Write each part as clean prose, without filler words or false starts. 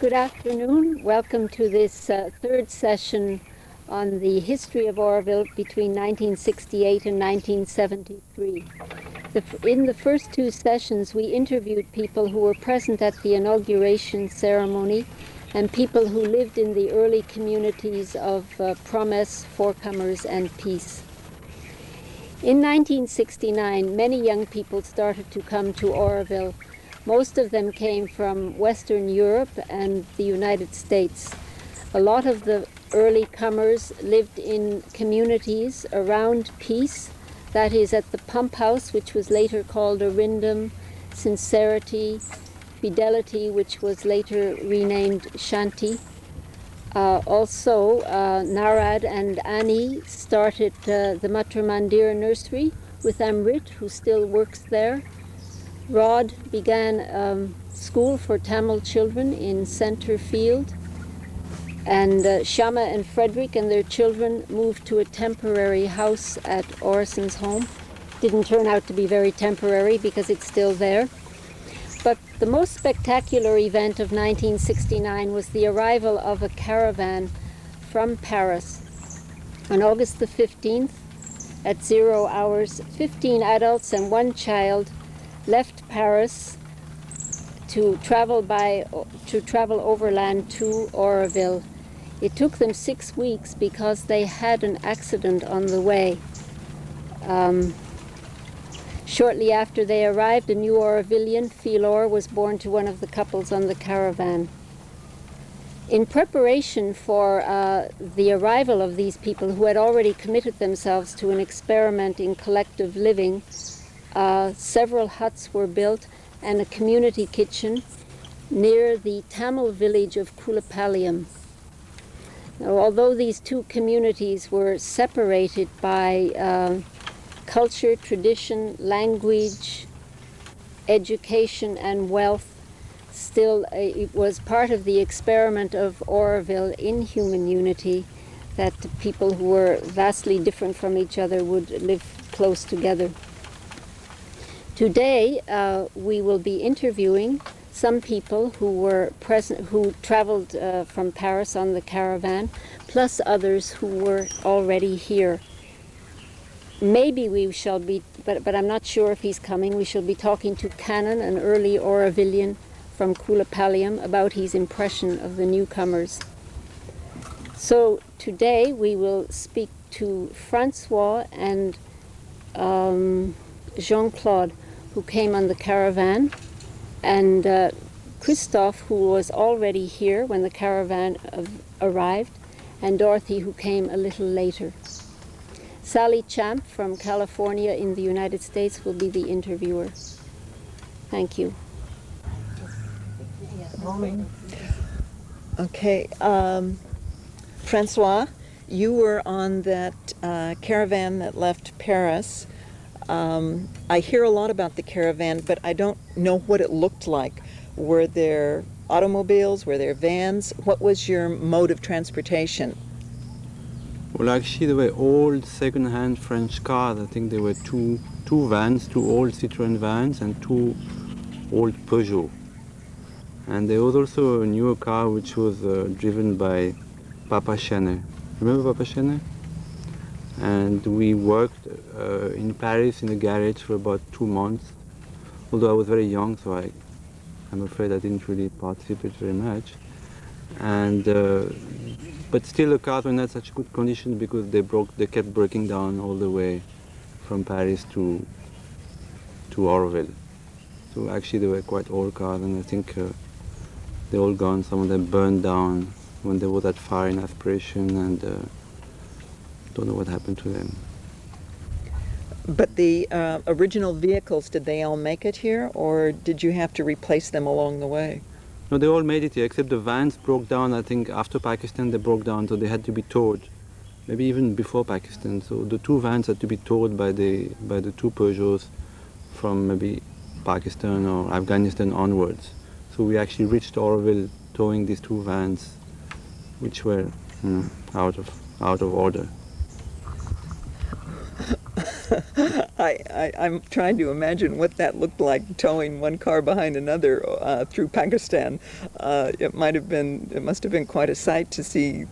Good afternoon. Welcome to this third session on the history of Auroville between 1968 and 1973. In the first two sessions, we interviewed people who were present at the inauguration ceremony and people who lived in the early communities of Promise, Forecomers, and Peace. In 1969, many young people started to come to Auroville. Most of them came from Western Europe and the United States. A lot of the early comers lived in communities around Peace, that is at the pump house, which was later called Arindam, Sincerity, Fidelity, which was later renamed Shanti. Also, Narad and Annie started the Matra Mandir nursery with Amrit, who still works there. Rod began school for Tamil children in Center Field, and Shama and Frederick and their children moved to a temporary house at Orison's home. Didn't turn out to be very temporary because it's still there. But the most spectacular event of 1969 was the arrival of a caravan from Paris. On August the 15th, at 0 hours, 15 adults and 1 child left Paris to travel overland to Auroville. It took them 6 weeks because they had an accident on the way. Shortly after they arrived, a new Aurovillian, Philor, was born to one of the couples on the caravan. In preparation for the arrival of these people who had already committed themselves to an experiment in collective living, several huts were built and a community kitchen near the Tamil village of Kulapalayam. Now, although these two communities were separated by culture, tradition, language, education, and wealth, still it was part of the experiment of Auroville in human unity that people who were vastly different from each other would live close together. Today, we will be interviewing some people who were present, who traveled from Paris on the caravan, plus others who were already here. Maybe we shall be, but I'm not sure if he's coming, we shall be talking to Canon, an early Aurovillian from Kulapalayam, about his impression of the newcomers. So today we will speak to Francois and Jean-Claude, who came on the caravan, and Christophe, who was already here when the caravan arrived, and Dorothy, who came a little later. Sally Champ from California in the United States will be the interviewer. Thank you. Okay, Francois, you were on that caravan that left Paris. I hear a lot about the caravan, but I don't know what it looked like. Were there automobiles? Were there vans? What was your mode of transportation? Well, actually, there were old second-hand French cars. I think there were two vans, 2 old Citroën vans and 2 old Peugeot. And there was also a newer car which was driven by Papa Chenet. Remember Papa Chenet? And we worked in Paris in a garage for about 2 months. Although I was very young, so I'm afraid I didn't really participate very much. And but still, the cars were not such good condition because they kept breaking down all the way from Paris to Auroville. So actually, they were quite old cars, and I think they're all gone. Some of them burned down when there was that fire in Aspiration, and don't know what happened to them. But the original vehicles, did they all make it here, or did you have to replace them along the way? No, they all made it here, except the vans broke down. I think after Pakistan they broke down, so they had to be towed. Maybe even before Pakistan. So the 2 vans had to be towed by the 2 Peugeots from maybe Pakistan or Afghanistan onwards. So we actually reached Auroville towing these 2 vans, which were out of order. I'm trying to imagine what that looked like, towing one car behind another through Pakistan. It must have been quite a sight to see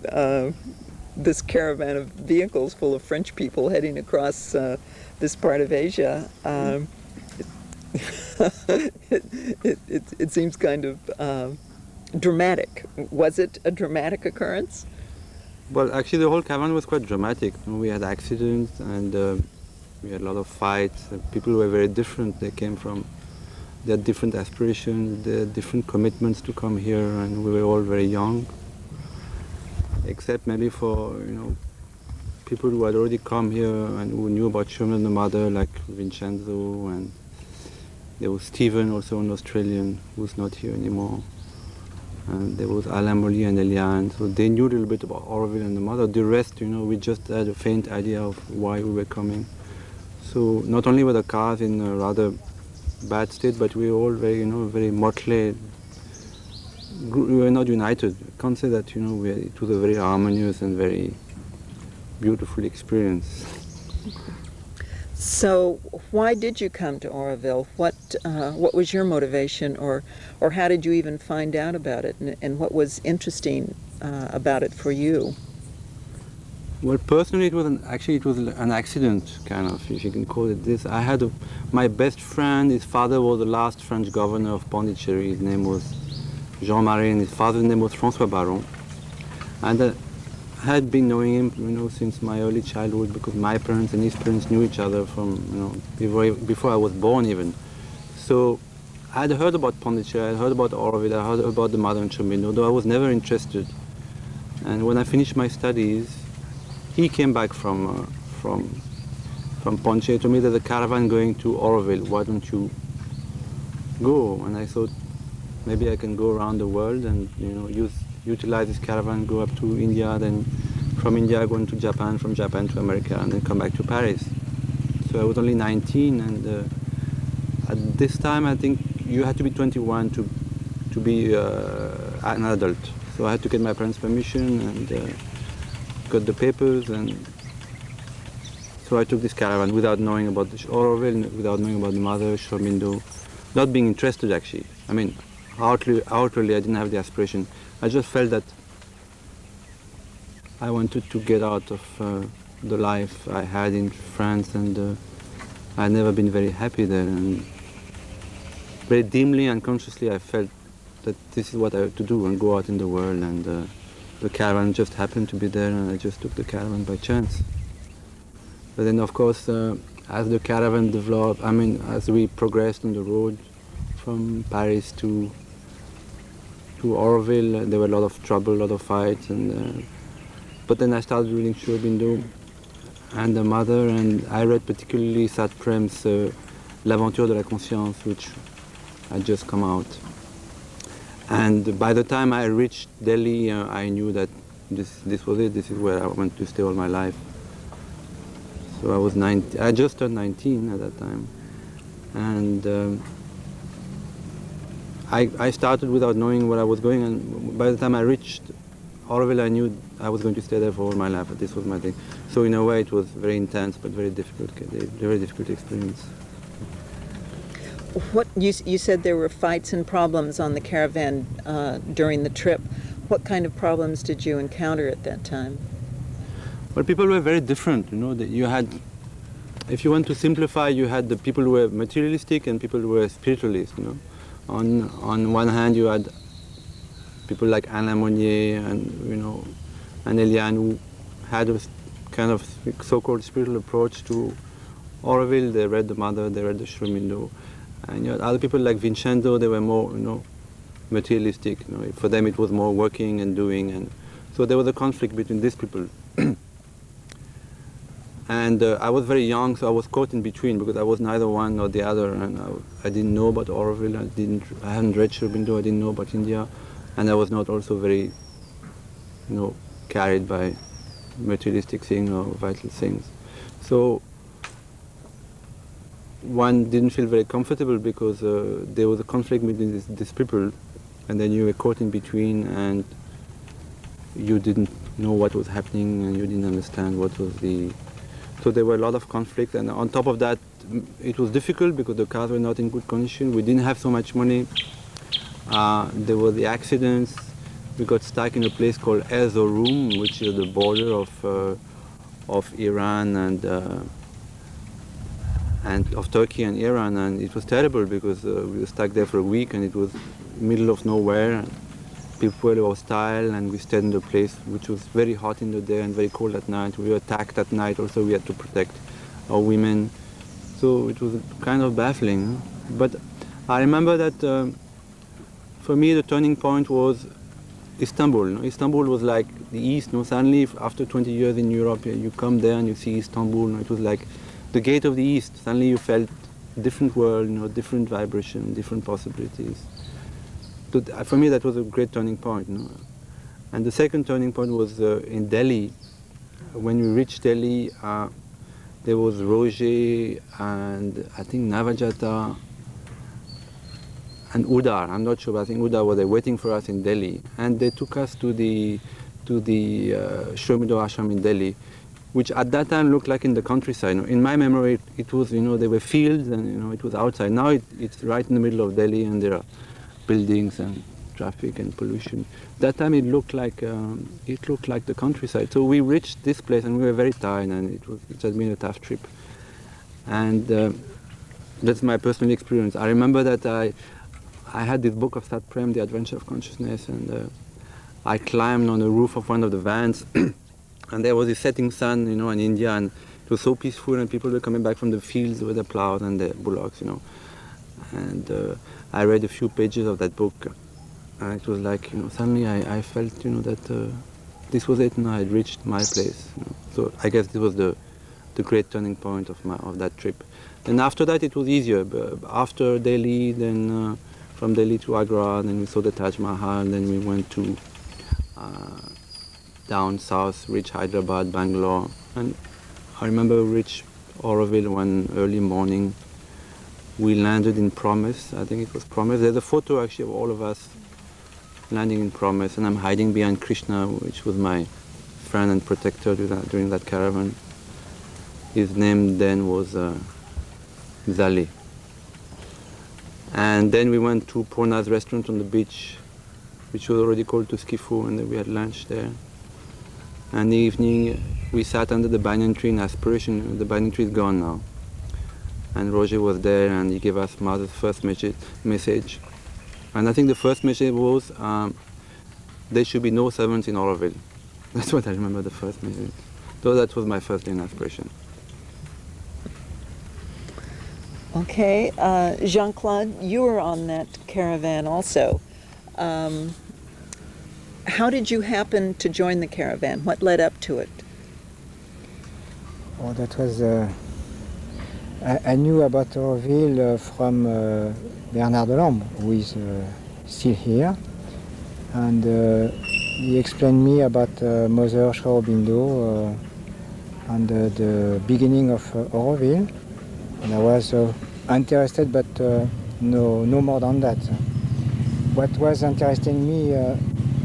this caravan of vehicles full of French people heading across this part of Asia. It seems kind of dramatic. Was it a dramatic occurrence? Well, actually, the whole caravan was quite dramatic. We had accidents and we had a lot of fights. People were very different. They had different aspirations, they had different commitments to come here, and we were all very young. Except maybe for people who had already come here and who knew about Sherman and the mother, like Vincenzo, and there was Stephen, also an Australian, who's not here anymore. And there was Alain Molly and Eliane, so they knew a little bit about Auroville and the mother. The rest, we just had a faint idea of why we were coming. So not only were the cars in a rather bad state, but we were all very, very motley. We were not united. I can't say that, it was a very harmonious and very beautiful experience. So why did you come to Auroville? What was your motivation, or how did you even find out about it, and what was interesting about it for you? Well, personally, it was an accident, kind of, if you can call it this. I had my best friend. His father was the last French governor of Pondicherry. His name was Jean-Marie, and his father's name was François Baron. And I had been knowing him, since my early childhood, because my parents and his parents knew each other from, before I was born even. So I had heard about Pondicherry, I had heard about Auroville, I heard about the mother in Chomino, though I was never interested. And when I finished my studies, he came back from Pondicherry, told me there's a caravan going to Auroville, why don't you go? And I thought, maybe I can go around the world and, utilize this caravan, go up to India, then from India go into Japan, from Japan to America, and then come back to Paris. So I was only 19, and at this time I think you had to be 21 to be an adult. So I had to get my parents' permission and got the papers, and so I took this caravan without knowing about the Auroville, without knowing about the mother, Shormindo, not being interested actually. I mean, outwardly I didn't have the aspiration. I just felt that I wanted to get out of the life I had in France, and I had never been very happy there. And very dimly and consciously I felt that this is what I had to do and go out in the world, and the caravan just happened to be there, and I just took the caravan by chance. But then of course, as the caravan developed, as we progressed on the road from Paris to Auroville, there were a lot of trouble, a lot of fights, and but then I started reading Shorbindo and the mother, and I read particularly Sat Prem's L'Aventure de la Conscience, which had just come out. And by the time I reached Delhi, I knew that this was it. This is where I wanted to stay all my life. So I was 19. I just turned 19 at that time, and I started without knowing where I was going, and by the time I reached Auroville, I knew I was going to stay there for all my life. This was my thing. So in a way, it was very intense, but very difficult experience. What you said there were fights and problems on the caravan during the trip. What kind of problems did you encounter at that time? Well, people were very different. You had, if you want to simplify, you had the people who were materialistic and people who were spiritualists. On one hand, you had people like Alain Monnier and and Eliane, who had a kind of so-called spiritual approach to Auroville. They read the mother, they read the Shormindo, and you had other people like Vincenzo. They were more materialistic. For them, it was more working and doing, and so there was a conflict between these people. And I was very young, so I was caught in between because I was neither one nor the other, and I didn't know about Auroville. I hadn't read Shorbindo. I didn't know about India, and I was not also very, carried by materialistic things or vital things. So one didn't feel very comfortable because there was a conflict between these people, and then you were caught in between, and you didn't know what was happening, and you didn't understand what was the. So there were a lot of conflict, and on top of that, it was difficult because the cars were not in good condition. We didn't have so much money. There were the accidents. We got stuck in a place called Erzurum, which is the border of Iran and of Turkey and Iran, and it was terrible because we were stuck there for a week, and it was middle of nowhere. People were hostile, and we stayed in the place which was very hot in the day and very cold at night. We were attacked at night. Also, we had to protect our women. So it was kind of baffling. But I remember that for me the turning point was Istanbul. No? Istanbul was like the East. No? Suddenly, after 20 years in Europe, you come there and you see Istanbul. No? It was like the gate of the East. Suddenly you felt a different world, different vibration, different possibilities. So for me, that was a great turning point. No? And the second turning point was in Delhi. When we reached Delhi, there was Roger and I think Navajata and Udar. I'm not sure, but I think Udar was there waiting for us in Delhi, and they took us to the Shromido Ashram in Delhi, which at that time looked like in the countryside. In my memory, it was, there were fields and it was outside. Now it's right in the middle of Delhi, and there are buildings and traffic and pollution. That time it looked like the countryside. So we reached this place and we were very tired, and it had been a tough trip. And that's my personal experience. I remember that I had this book of Sat Prem, The Adventure of Consciousness, and I climbed on the roof of one of the vans, and there was a setting sun, in India, and it was so peaceful, and people were coming back from the fields with the plows and the bullocks, And I read a few pages of that book, and it was like, suddenly I felt, that this was it, and I had reached my place. So I guess this was the great turning point of that trip. And after that, it was easier. After Delhi, then from Delhi to Agra, then we saw the Taj Mahal, then we went to down south, reached Hyderabad, Bangalore, and I remember we reached Auroville one early morning. We landed in Promise. I think it was Promise. There's a photo actually of all of us landing in Promise, and I'm hiding behind Krishna, which was my friend and protector during that caravan. His name then was Zali. And then we went to Purna's restaurant on the beach, which was already called to Skifu, and then we had lunch there. And in the evening, we sat under the banyan tree in Aspiration. The banyan tree is gone now. And Roger was there, and he gave us Mother's first message. And I think the first message was, there should be no servants in Auroville. That's what I remember, the first message. So that was my first day in Aspiration. Okay, Jean-Claude, you were on that caravan also. How did you happen to join the caravan? What led up to it? Oh, that was... I knew about Auroville from Bernard Delambre, who is still here. And he explained me about Mother Sri Aurobindo and the beginning of Auroville. And I was interested, but no more than that. What was interesting me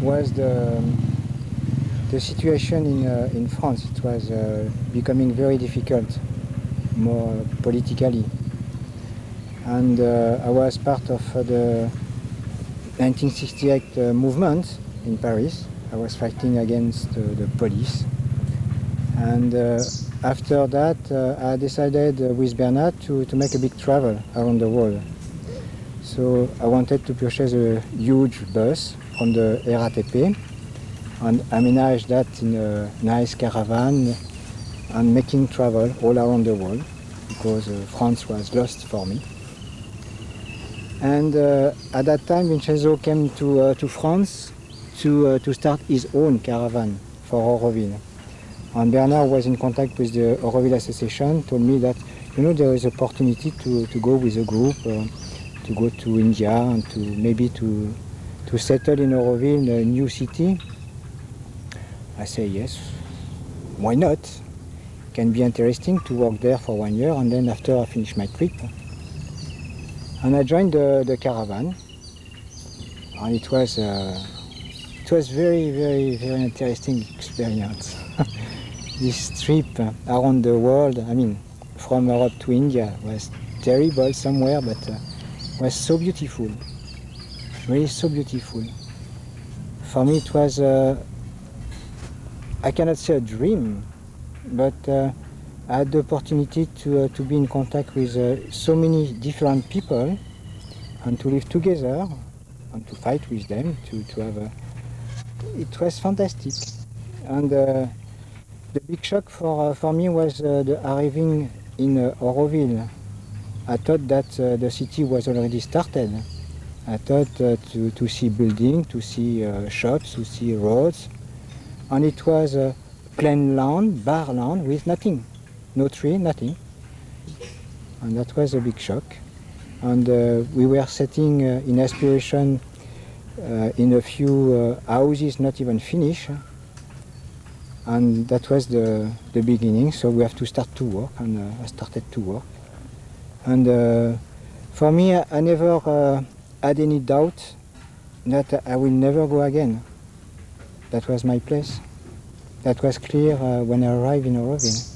was the situation in France. It was becoming very difficult, more politically. And I was part of the 1968 movement in Paris. I was fighting against the police. And after that, I decided with Bernard to make a big travel around the world. So I wanted to purchase a huge bus from the RATP and aménage that in a nice caravan and making travel all around the world, because France was lost for me. And at that time, Vincenzo came to France to start his own caravan for Auroville. And Bernard was in contact with the Auroville Association, told me that, there is opportunity to go with a group, to go to India and to maybe to settle in Auroville, in a new city. I say yes, why not? Can be interesting to work there for 1 year, and then after I finish my trip. And I joined the caravan, and it was very, very, very interesting experience. This trip around the world, from Europe to India. It was terrible somewhere, but was so beautiful, really so beautiful. For me it was, I cannot say a dream, but I had the opportunity to be in contact with so many different people and to live together and to fight with them, to have a... It was fantastic. And the big shock for me was the arriving in Auroville. I thought that the city was already started. I thought to see buildings, to see shops, to see roads. And it was plain land, bare land with nothing. No tree, nothing. And that was a big shock. And we were sitting in aspiration in a few houses not even finished. And that was the beginning, so we have to start to work, and I started to work. And for me, I never had any doubt that I will never go again. That was my place. That was clear when I arrived in Auroville.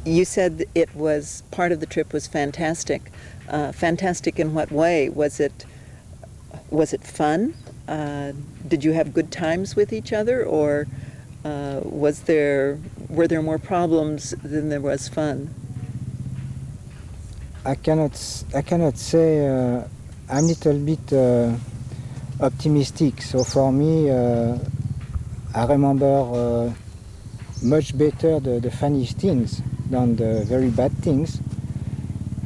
You said it was, part of the trip was fantastic. Fantastic in what way? Was it fun? Did you have good times with each other, or were there more problems than there was fun? I cannot say. I'm a little bit optimistic. So for me, I remember much better the funny things than the very bad things.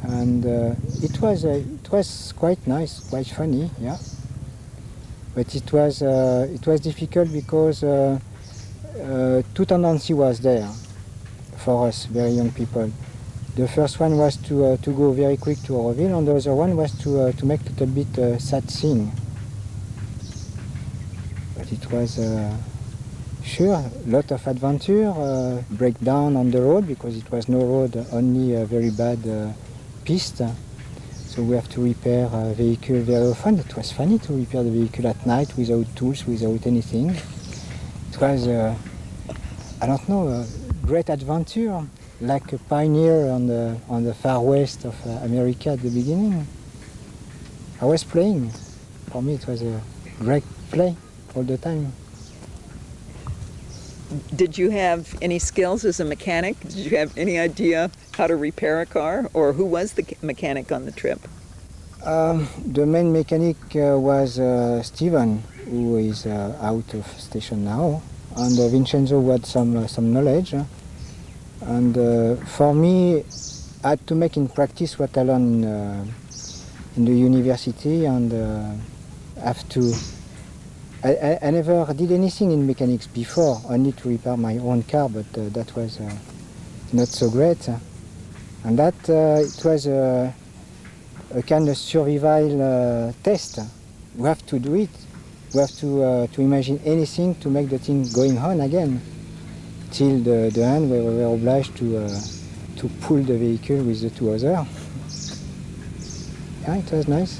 And it was quite nice, quite funny, yeah. But it was difficult because two tendencies was there for us, very young people. The first one was to go very quick to Auroville, and the other one was to make a little bit sad scene. But it was sure a lot of adventure, breakdown on the road because it was no road, only a very bad piste. So we have to repair a vehicle very often. It was funny to repair the vehicle at night without tools, without anything. It was, I don't know, a great adventure, like a pioneer on the far west of America at the beginning. I was playing. For me it was a great play all the time. Did you have any skills as a mechanic? Did you have any idea how to repair a car, or who was the mechanic on the trip? The main mechanic was Steven, who is out of station now, and Vincenzo had some knowledge. And for me, I had to make in practice what I learned in the university, and have to. I never did anything in mechanics before, only to repair my own car, but that was not so great. And that it was a kind of survival test. We have to do it. We have to imagine anything to make the thing going on again. Till the end, we were obliged to pull the vehicle with the two others. Yeah, it was nice.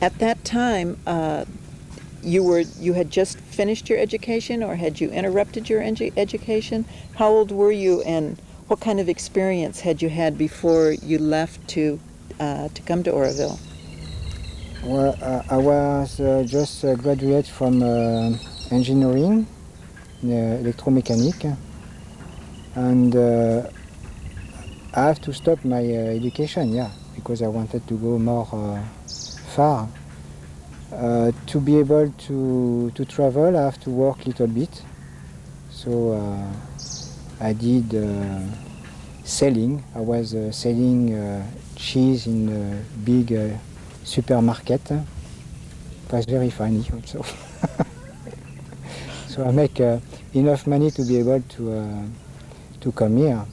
At that time, you had just finished your education, or had you interrupted your education? How old were you, and what kind of experience had you had before you left to come to Auroville? Well, I was just graduate from engineering, electromechanic, and I have to stop my education, yeah, because I wanted to go more far. To be able to travel, I have to work a little bit. So I did selling. I was selling cheese in a big supermarket. It was very funny also. So I make enough money to be able to come here.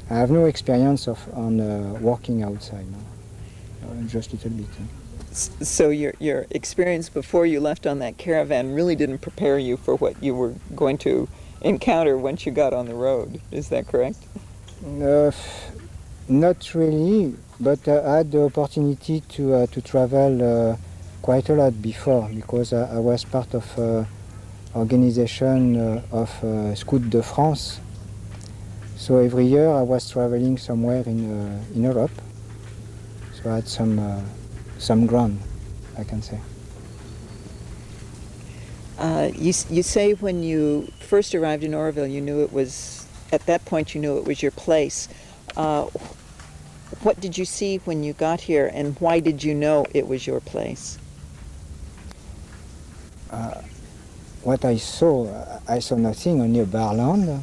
I have no experience on working outside now. Just a little bit. So your experience before you left on that caravan really didn't prepare you for what you were going to encounter once you got on the road. Is that correct? Not really, but I had the opportunity to travel quite a lot before, because I was part of organization of Scout de France. So every year I was traveling somewhere in Europe. So I had some ground, I can say. You say when you first arrived in Auroville, you knew it was, at that point you knew it was your place. What did you see when you got here, and why did you know it was your place? What I saw nothing, only a barland.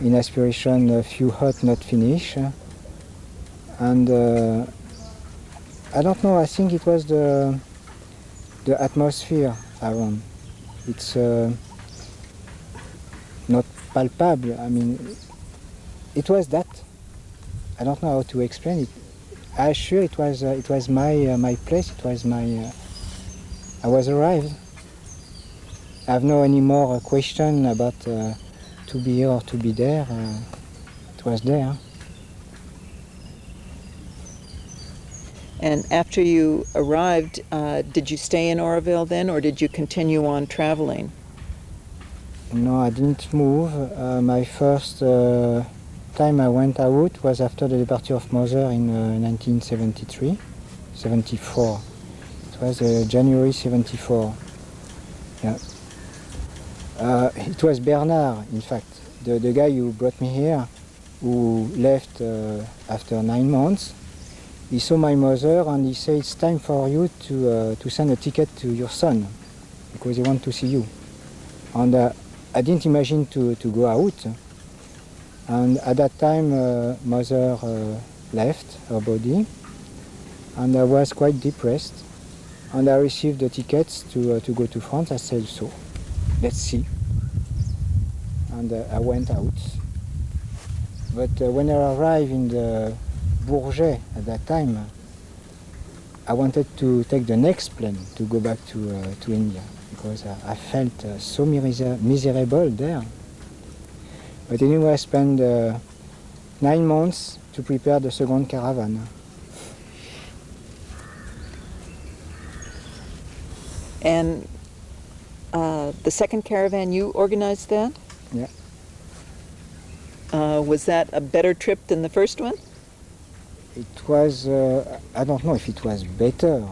In aspiration, a few hut not finished. And I don't know, I think it was the atmosphere around. It's not palpable. I mean, it was that. I don't know how to explain it. I assure it was my place. It was my. I was arrived. I have no any more question about to be here or to be there. It was there. And after you arrived, did you stay in Auroville then, or did you continue on traveling? No, I didn't move. My first time I went out was after the departure of Mother in 1973, 74. It was January 74. Yeah. It was Bernard, in fact, the guy who brought me here, who left after 9 months. He saw my mother and he said, it's time for you to send a ticket to your son, because he wants to see you. And I didn't imagine to go out. And at that time, mother left her body, and I was quite depressed. And I received the tickets to go to France. I said, so, let's see. And I went out. But when I arrived in the Bourget at that time, I wanted to take the next plane to go back to India, because I felt so miserable there. But anyway, I spent 9 months to prepare the second caravan. And the second caravan, you organized that? Yeah. Was that a better trip than the first one? It was, I don't know if it was better,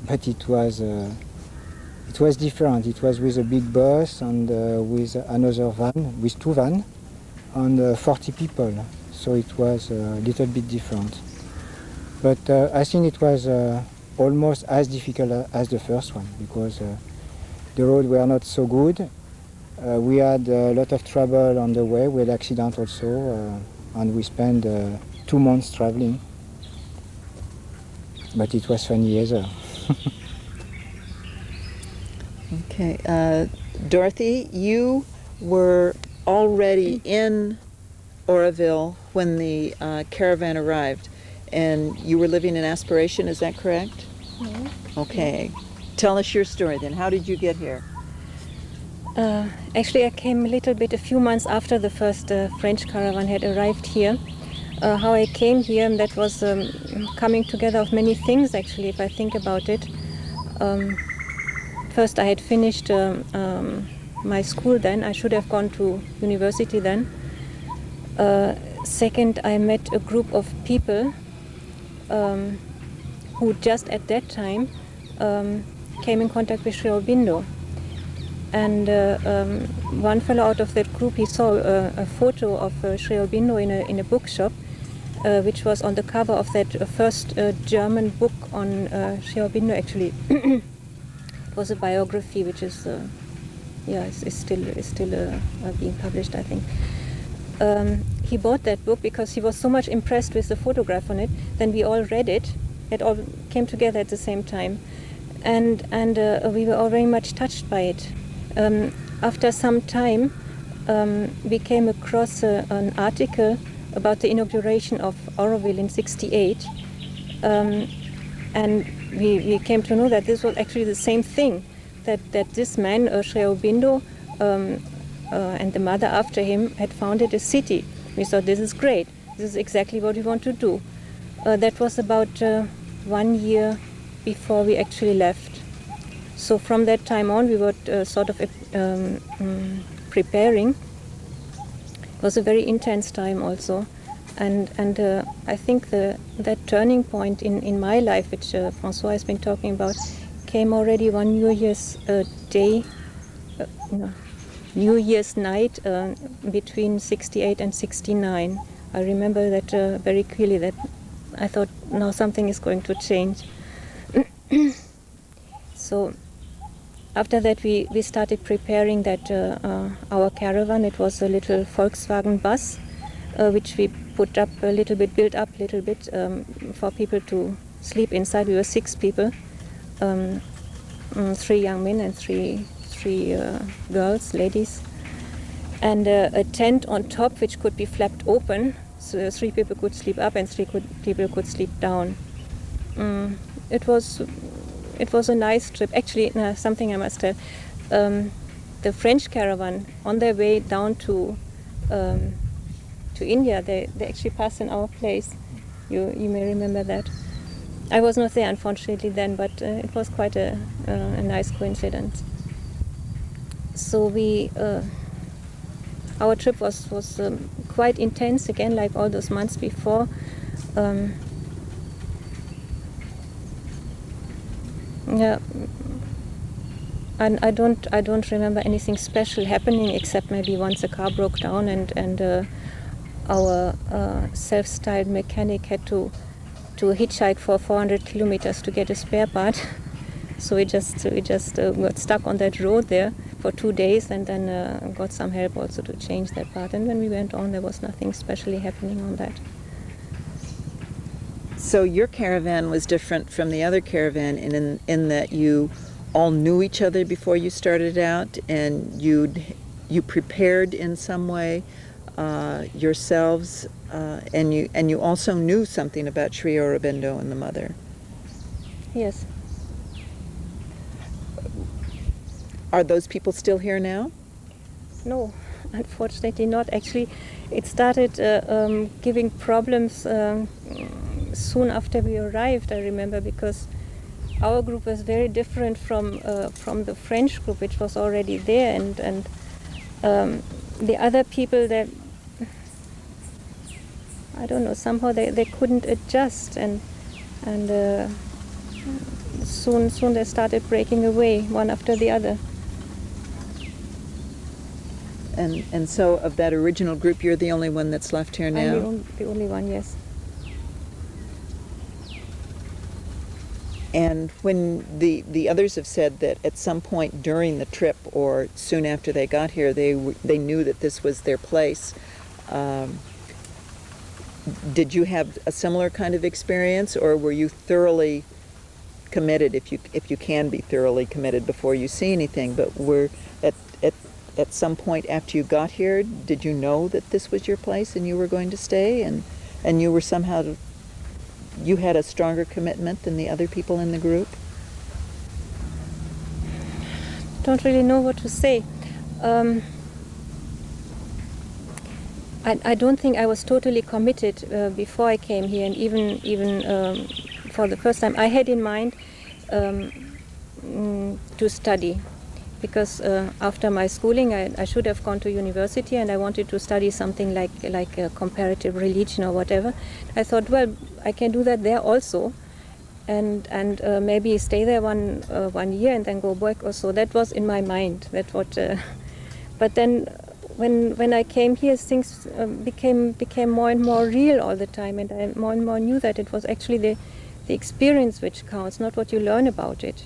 but it was different. It was with a big bus and with another van, with 2 vans, and 40 people. So it was a little bit different. But I think it was almost as difficult as the first one, because the roads were not so good. We had a lot of trouble on the way. We had accidents also, and we spent 2 months traveling. But it was funny either. Okay. Dorothy, you were already in Auroville when the caravan arrived, and you were living in Aspiration, is that correct? Yeah. Okay. Tell us your story then. How did you get here? Actually, I came a few months after the first French caravan had arrived here. How I came here, and that was coming together of many things, actually, if I think about it. First, I had finished my school then. I should have gone to university then. Second, I met a group of people who just at that time came in contact with Sri Aurobindo. And one fellow out of that group, he saw a photo of Sri Aurobindo in a bookshop, which was on the cover of that first German book on Sri Aurobindo, actually. It was a biography, which is, is still being published, I think. He bought that book because he was so much impressed with the photograph on it. Then we all read it. It all came together at the same time, and we were all very much touched by it. After some time, we came across an article about the inauguration of Auroville in '68, and we came to know that this was actually the same thing, that this man, Sri Aurobindo, and the mother after him had founded a city. We thought, this is great. This is exactly what we want to do. That was about 1 year before we actually left. So from that time on, we were sort of preparing. It was a very intense time also. And I think that turning point in my life, which Francois has been talking about, came already one New Year's day, New Year's night between 68 and 69. I remember that very clearly, that I thought, now something is going to change. So after that we started preparing that our caravan. It was a little Volkswagen bus, which we put up a little bit, built up a little bit for people to sleep inside. We were 6 people, 3 young men and three girls, ladies, and a tent on top which could be flapped open, so 3 people could sleep up and 3 people could sleep down. It was a nice trip. Actually, something I must tell. The French caravan, on their way down to India, they actually passed in our place. You may remember that. I was not there, unfortunately, then, but it was quite a nice coincidence. So our trip was quite intense again, like all those months before. Yeah, and I don't remember anything special happening, except maybe once a car broke down and our self-styled mechanic had to hitchhike for 400 kilometers to get a spare part. So we just got stuck on that road there for 2 days, and then got some help also to change that part. And when we went on, there was nothing specially happening on that. So your caravan was different from the other caravan in that you all knew each other before you started out, and you prepared in some way yourselves, and you also knew something about Sri Aurobindo and the mother. Yes. Are those people still here now? No, unfortunately not. Actually, it started giving problems soon after we arrived, I remember, because our group was very different from the French group, which was already there, and the other people, that I don't know, somehow they couldn't adjust, and soon they started breaking away one after the other. And so of that original group, you're the only one that's left here now? I'm the only one, yes. And when the others have said that at some point during the trip or soon after they got here, they knew that this was their place. Did you have a similar kind of experience, or were you thoroughly committed, if you can be thoroughly committed before you see anything? But were at some point after you got here, did you know that this was your place and you were going to stay, and you were somehow, you had a stronger commitment than the other people in the group? Don't really know what to say. I don't think I was totally committed before I came here, and even for the first time I had in mind to study, because after my schooling I should have gone to university, and I wanted to study something like a comparative religion or whatever. I thought, well, I can do that there also, and maybe stay there one year and then go back or so. That was in my mind. That what. But then when I came here, things became more and more real all the time, and I more and more knew that it was actually the experience which counts, not what you learn about it.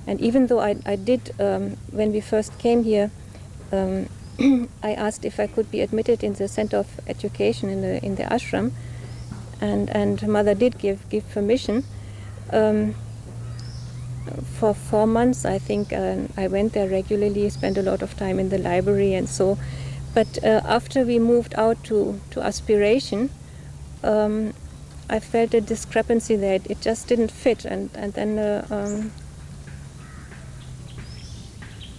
And even though I did, when we first came here, I asked if I could be admitted in the Center of Education in the ashram, and Mother did give permission. For 4 months, I think, I went there regularly, spent a lot of time in the library and so. But after we moved out to Aspiration, I felt a discrepancy there. It just didn't fit, and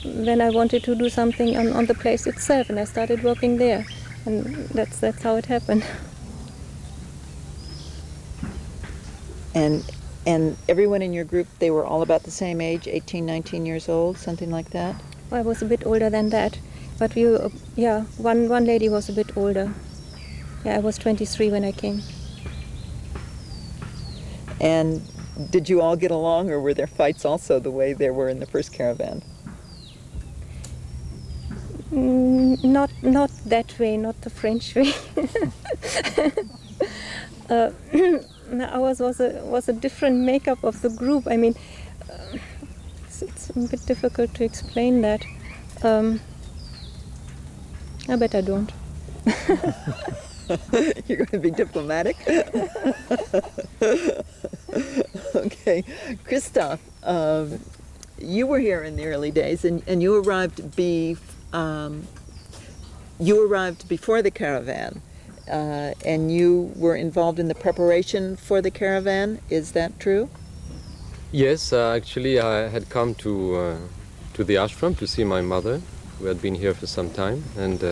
then I wanted to do something on the place itself, and I started working there, and that's how it happened. And everyone in your group, they were all about the same age, 18, 19 years old, something like that? I was a bit older than that, but one lady was a bit older. Yeah, I was 23 when I came. And did you all get along, or were there fights also the way there were in the first caravan? Not that way, not the French way. Ours was a different makeup of the group. I mean, it's a bit difficult to explain that. I bet I don't. You're going to be diplomatic? Okay. Christoph, you were here in the early days, and you arrived before the caravan, and you were involved in the preparation for the caravan. Is that true? Yes, actually I had come to the ashram to see my mother, who had been here for some time, and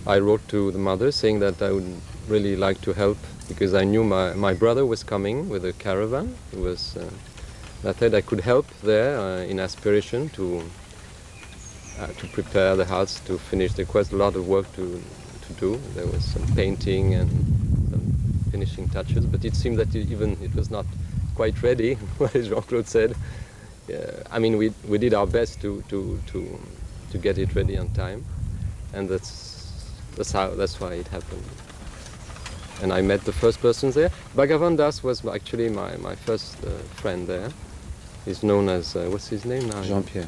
I wrote to the mother saying that I would really like to help, because I knew my brother was coming with a caravan. I thought I could help there in aspiration to prepare the huts, to finish. There was a lot of work to do. There was some painting and some finishing touches, but it seemed that it was not quite ready, as Jean-Claude said. I mean, we did our best to get it ready on time, and that's why it happened. And I met the first persons there. Bhagavan Das was actually my first friend there. He's known as, what's his name now? Jean-Pierre.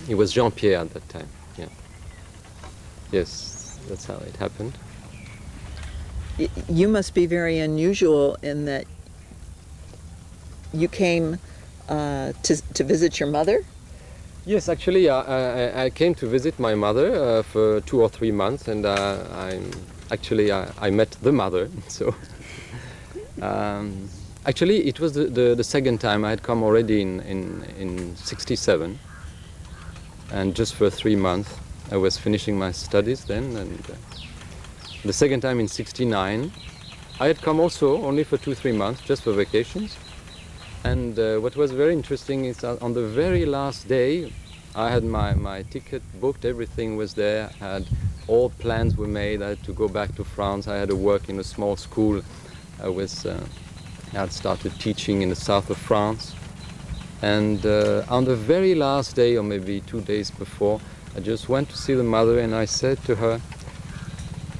He was Jean-Pierre at that time, yeah. Yes, that's how it happened. You must be very unusual in that you came to visit your mother? Yes, actually, I came to visit my mother for 2 or 3 months, and I met the mother. So, actually, it was the second time. I had come already in '67, and just for 3 months. I was finishing my studies then, and the second time in '69. I had come also only for 2-3 months, just for vacations. And what was very interesting is that on the very last day, I had my ticket booked, everything was there, all plans were made. I had to go back to France. I had to work in a small school. I had started teaching in the south of France. And on the very last day, or maybe 2 days before, I just went to see the mother, and I said to her,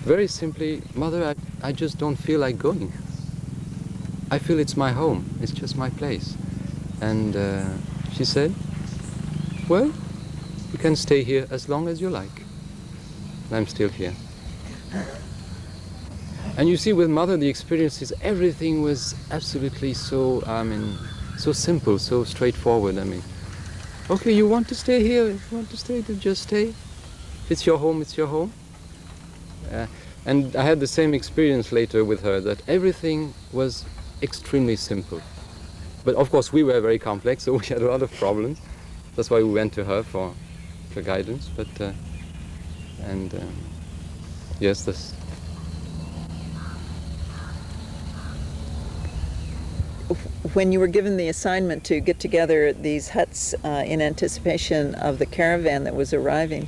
very simply, "Mother, I just don't feel like going. I feel it's my home, it's just my place." And she said, "Well, you can stay here as long as you like." And I'm still here. And you see, with Mother, the experiences, everything was absolutely so simple, so straightforward. I mean, okay, you want to stay here, if you want to stay, then just stay. If it's your home, it's your home. And I had the same experience later with her, that everything was extremely simple. But of course we were very complex, so we had a lot of problems. That's why we went to her for guidance. But yes, this. When you were given the assignment to get together these huts in anticipation of the caravan that was arriving,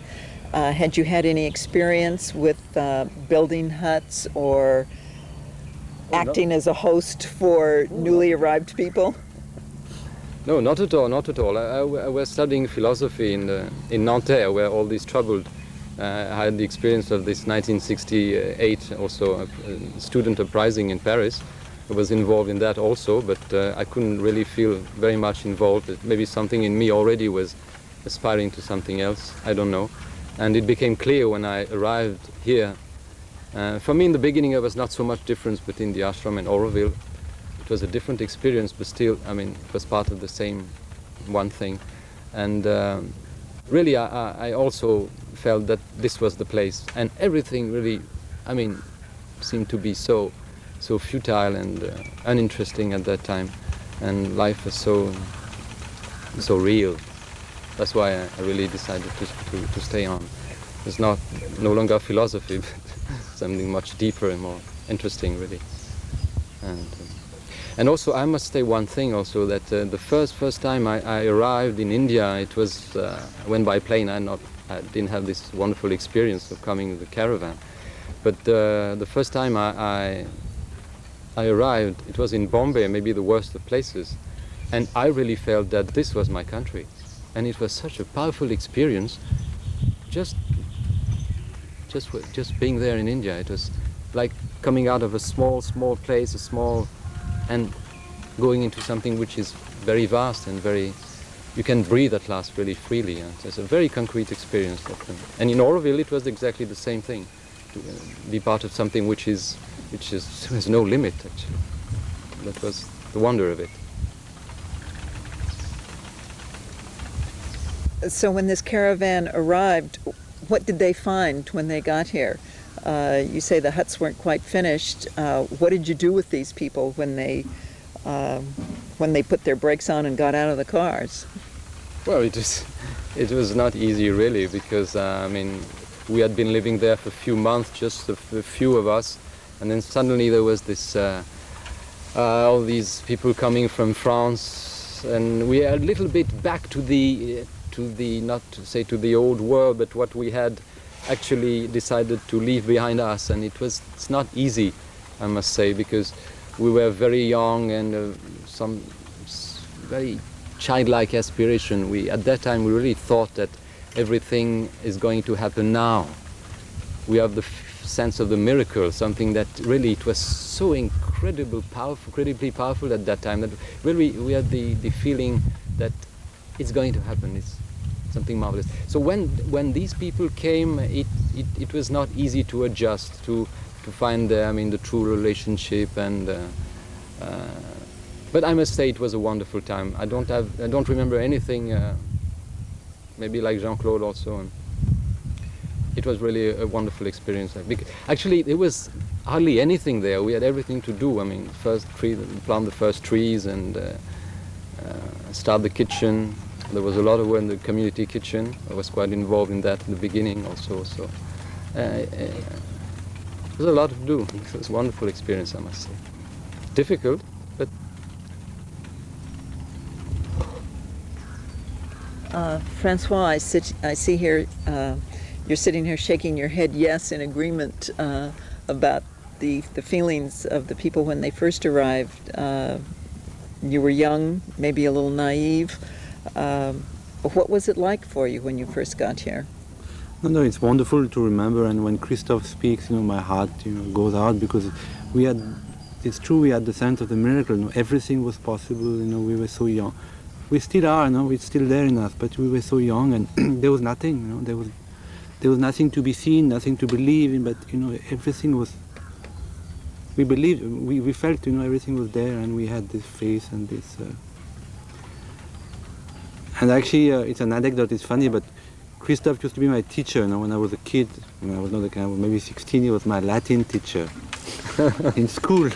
had you had any experience with building huts or acting as a host for newly arrived people? No, not at all, not at all. I was studying philosophy in Nanterre, where all this troubled. I had the experience of this 1968, also a student uprising in Paris. I was involved in that also, but I couldn't really feel very much involved. Maybe something in me already was aspiring to something else, I don't know. And it became clear when I arrived here. For me in the beginning there was not so much difference between the ashram and Auroville. It was a different experience, but still, I mean, it was part of the same one thing. And really I also felt that this was the place. And everything really, I mean, seemed to be so futile and uninteresting at that time. And life was so real. That's why I really decided to stay on. It's no longer philosophy, but something much deeper and more interesting, really. And And also, I must say one thing also, that the first time I arrived in India, it was, I went by plane. I didn't have this wonderful experience of coming with the caravan. But the first time I arrived, it was in Bombay, maybe the worst of places. And I really felt that this was my country. And it was such a powerful experience, just being there in India. It was like coming out of a small place, and going into something which is very vast and very, you can breathe at last really freely. And it's a very concrete experience. And in Auroville, it was exactly the same thing. To be part of something which has no limit, actually. That was the wonder of it. So when this caravan arrived, what did they find when they got here? You say the huts weren't quite finished. What did you do with these people when they put their brakes on and got out of the cars? Well, it was not easy really, because I mean, we had been living there for a few months, just a few of us, and then suddenly there was this all these people coming from France, and we are a little bit back to the not to say to the old world, but what we had actually decided to leave behind us. And it's not easy, I must say, because we were very young and some very childlike aspiration. At that time we really thought that everything is going to happen now. We have the sense of the miracle, something that really, it was so incredibly powerful at that time, that really we had the feeling that it's going to happen. It's something marvelous. So when these people came, it was not easy to adjust, to find the true relationship, and but I must say it was a wonderful time. I don't remember anything, maybe like Jean-Claude also, and it was really a wonderful experience. Actually, there was hardly anything there. We had everything to do. I mean, plant the first trees and start the kitchen. There was a lot of work in the community kitchen. I was quite involved in that in the beginning also. So there was a lot to do. It was a wonderful experience, I must say. Difficult, but... Francois, I see here, you're sitting here shaking your head yes in agreement about the feelings of the people when they first arrived. You were young, maybe a little naive. What was it like for you when you first got here? No, it's wonderful to remember, and when Christophe speaks, my heart, goes out, because it's true, we had the sense of the miracle. Everything was possible. We were so young. We still are. It's still there in us, but we were so young, and there was nothing. There was nothing to be seen, nothing to believe in, but everything was. We believed, we felt, everything was there, and we had this faith and this. And actually, it's an anecdote. It's funny, but Christophe used to be my teacher. When I was a kid, when I was not maybe 16, he was my Latin teacher in school.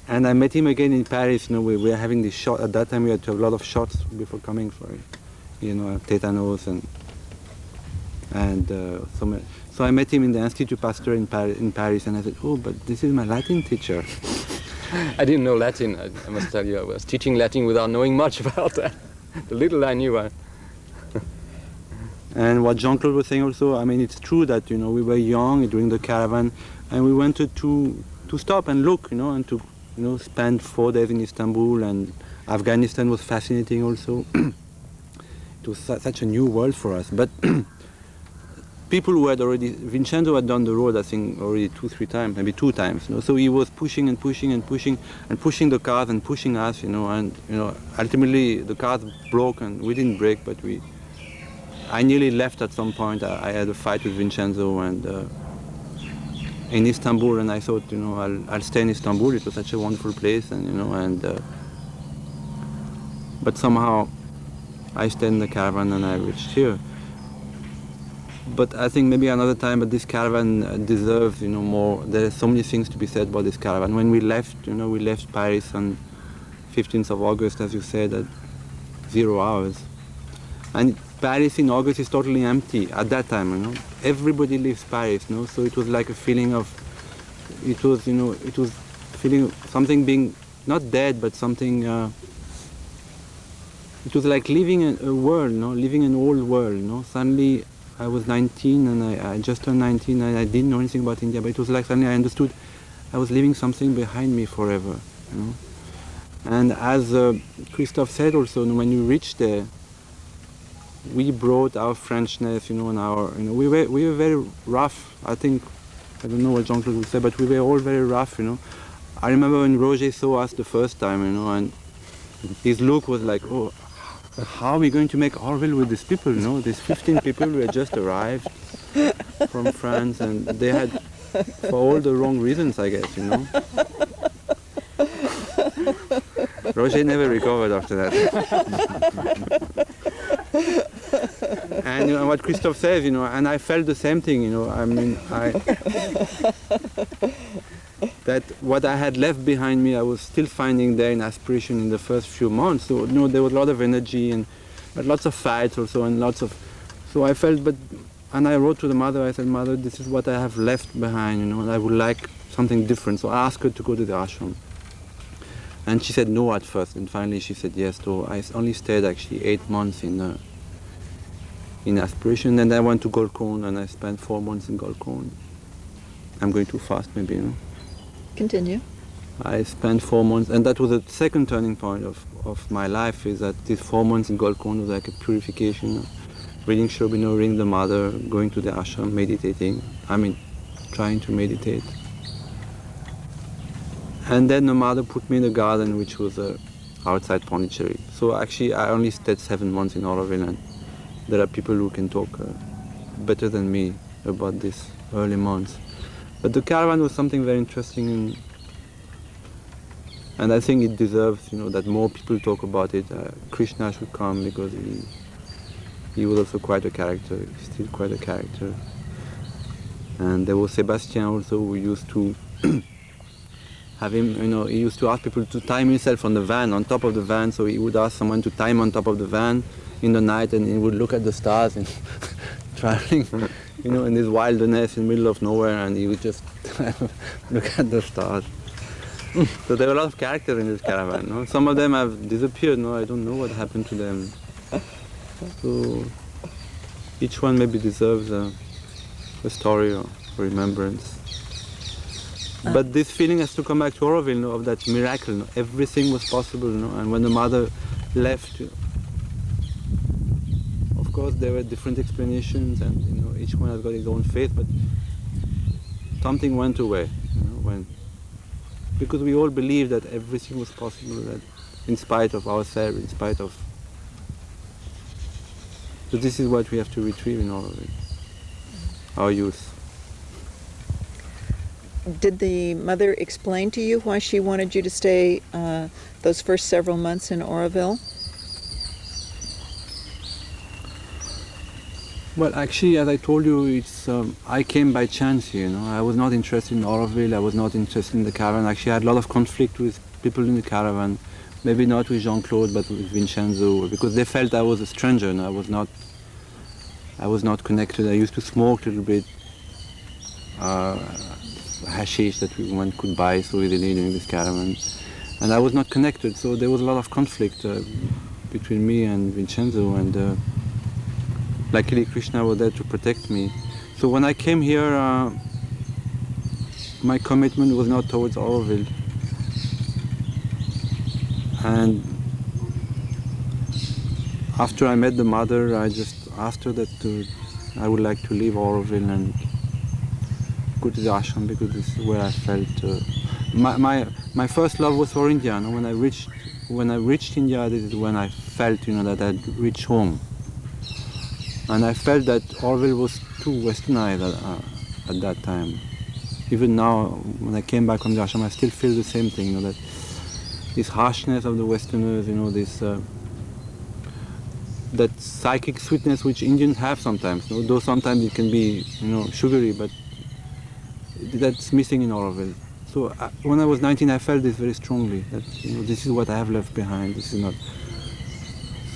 And I met him again in Paris. We were having this shot. At that time, we had to have a lot of shots before coming for it. Tetanus and so I met him in the Institut Pasteur in Paris, and I said, "Oh, but this is my Latin teacher." I didn't know Latin. I must tell you, I was teaching Latin without knowing much about that. The little I knew. And what Jean-Claude was saying also, it's true that we were young during the caravan, and we wanted to stop and look, and to spend 4 days in Istanbul, and Afghanistan was fascinating also. It was such a new world for us. But people who had Vincenzo had done the road, I think, already 2-3 times, maybe 2 times. So he was pushing and pushing and pushing and pushing the cars and pushing us, and ultimately the cars broke, and we didn't break, but I nearly left at some point. I had a fight with Vincenzo and in Istanbul, and I thought, I'll stay in Istanbul. It was such a wonderful place, and but somehow I stayed in the caravan and I reached here. But I think maybe another time, but this caravan deserves, more. There are so many things to be said about this caravan. When we left, we left Paris on 15th of August, as you said, at 0 hours. And Paris in August is totally empty at that time, Everybody leaves Paris, So it was like a feeling of, it was feeling something being not dead, but something. It was like living a world, no, living an old world, no. Suddenly, I was 19, and I just turned 19, and I didn't know anything about India. But it was like suddenly I understood I was leaving something behind me forever, you know. And as Christophe said also, when you reach there, we brought our Frenchness, you know, and our, you know, we were very rough. I think, I don't know what Jean-Claude would say, but we were all very rough, you know. I remember when Roger saw us the first time, you know, and his look was like, oh, how are we going to make Auroville with these people, you know? These 15 people who had just arrived from France, and they had, for all the wrong reasons, I guess, you know. Roger never recovered after that. And you know, what Christophe says, you know, and I felt the same thing, you know. I mean, that what I had left behind me, I was still finding there in Aspiration in the first few months. So, you know, there was a lot of energy, but lots of fights also, and lots of. So I felt, and I wrote to the mother. I said, Mother, this is what I have left behind, you know, and I would like something different. So I asked her to go to the ashram. And she said no at first, and finally she said yes. So I only stayed actually 8 months in Aspiration. Then I went to Golconde, and I spent 4 months in Golconde. I'm going too fast, maybe, you know. Continue. I spent 4 months, and that was the second turning point of my life, is that these 4 months in Golconde was like a purification, reading Sri Aurobindo, reading the mother, going to the ashram, meditating. I mean, trying to meditate. And then the mother put me in the garden, which was outside Pondicherry. So actually, I only stayed 7 months in Auroville, and there are people who can talk better than me about these early months. But the Caravan was something very interesting, and I think it deserves, you know, that more people talk about it. Krishna should come, because he was also quite a character, still quite a character. And there was Sébastien also, who used to have him, you know, he used to ask people to time himself on the van, on top of the van, so he would ask someone to time on top of the van in the night, and he would look at the stars and traveling, you know, in this wilderness in the middle of nowhere, and he would just look at the stars. So there were a lot of characters in this Caravan, no? Some of them have disappeared, no? I don't know what happened to them. So each one maybe deserves a story or remembrance. But this feeling has to come back to Auroville, no, of that miracle. No? Everything was possible, no? And when the mother left, you know, of course there were different explanations, and you know, each one has got his own faith, but something went away, you know, because we all believed that everything was possible, that in spite of ourselves, in spite of. So this is what we have to retrieve in Auroville, our youth. Did the mother explain to you why she wanted you to stay those first several months in Auroville? Well, actually, as I told you, it's I came by chance here. You know, I was not interested in Auroville. I was not interested in the Caravan. Actually, I had a lot of conflict with people in the Caravan. Maybe not with Jean-Claude, but with Vincenzo, because they felt I was a stranger. And I was not connected. I used to smoke a little bit. Hashish that one could buy so easily during this Caravan, and I was not connected, so there was a lot of conflict between me and Vincenzo, and luckily Krishna was there to protect me. So when I came here, my commitment was not towards Auroville, and after I met the mother, I just asked her that I would like to leave Auroville and go to the ashram, because this is where I felt my first love was for India. And when I reached India, this is when I felt, you know, that I'd reached home, and I felt that Auroville was too westernized at that time. Even now, when I came back from the ashram, I still feel the same thing, you know, that this harshness of the Westerners, you know, this that psychic sweetness which Indians have sometimes, you know, though sometimes it can be, you know, sugary, but that's missing in Auroville. So when I was 19, I felt this very strongly, that, you know, this is what I have left behind, this is not.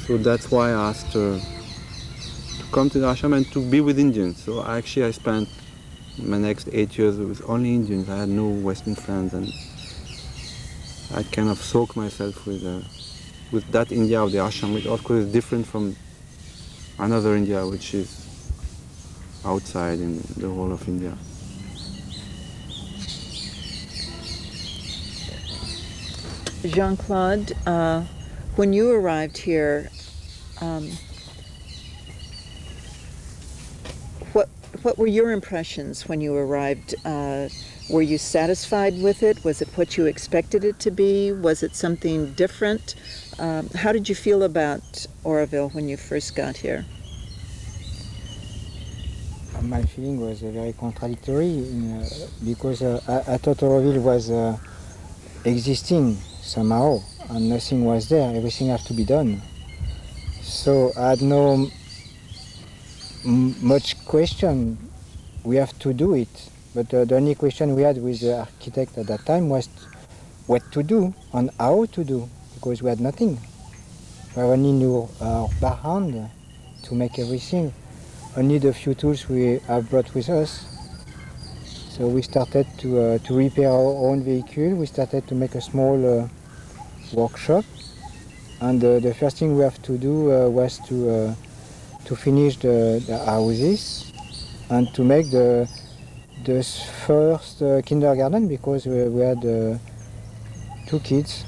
So that's why I asked her to come to the ashram and to be with Indians. So actually I spent my next 8 years with only Indians. I had no Western friends, and I kind of soak myself with that India of the ashram, which of course is different from another India which is outside in the whole of India. Jean-Claude, when you arrived here, what were your impressions when you arrived? Were you satisfied with it? Was it what you expected it to be? Was it something different? How did you feel about Auroville when you first got here? My feeling was very contradictory because I thought Auroville was existing somehow and nothing was there. Everything had to be done. So I had no much question. We have to do it. But the only question we had with the architect at that time was what to do and how to do, because we had nothing. We only knew our barhand to make everything. Only the few tools we have brought with us. So we started to repair our own vehicle. We started to make a small workshop. And the first thing we have to do was to finish the houses and to make the first kindergarten, because we had 2 kids.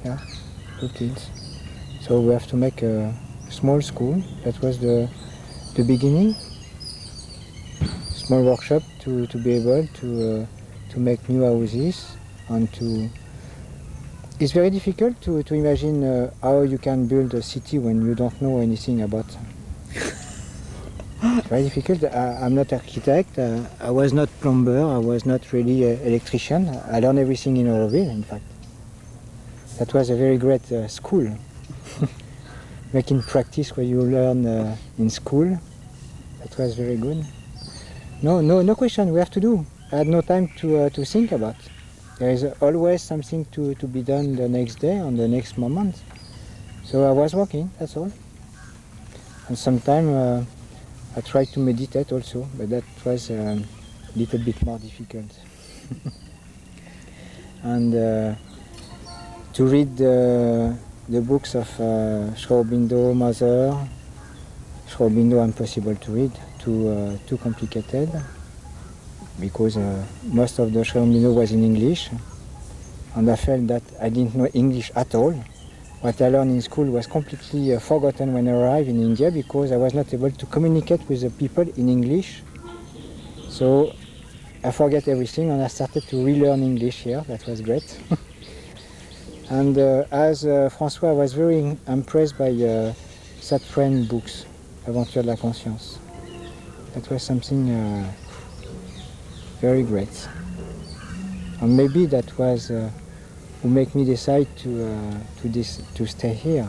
Yeah, 2 kids. So we have to make a small school. That was the beginning. Small workshop to be able to make new houses and to. It's very difficult to imagine how you can build a city when you don't know anything about. It's very difficult. I'm not architect. I was not plumber. I was not really an electrician. I learned everything in Auroville, in fact. That was a very great school. Making practice what you learn in school. That was very good. No question. We have to do. I had no time to think about. There is always something to be done the next day and the next moment. So I was working. That's all. And sometimes I tried to meditate also, but that was a little bit more difficult. And to read the books of Sri Aurobindo, Mother, Sri Aurobindo impossible to read, too complicated, because most of the Sri Aurobindo was in English, and I felt that I didn't know English at all. What I learned in school was completely forgotten when I arrived in India, because I was not able to communicate with the people in English. So I forgot everything and I started to relearn English here. That was great. And as François was very impressed by Satfren books, Aventure de la Conscience. That was something very great. And maybe that was who make me decide to stay here,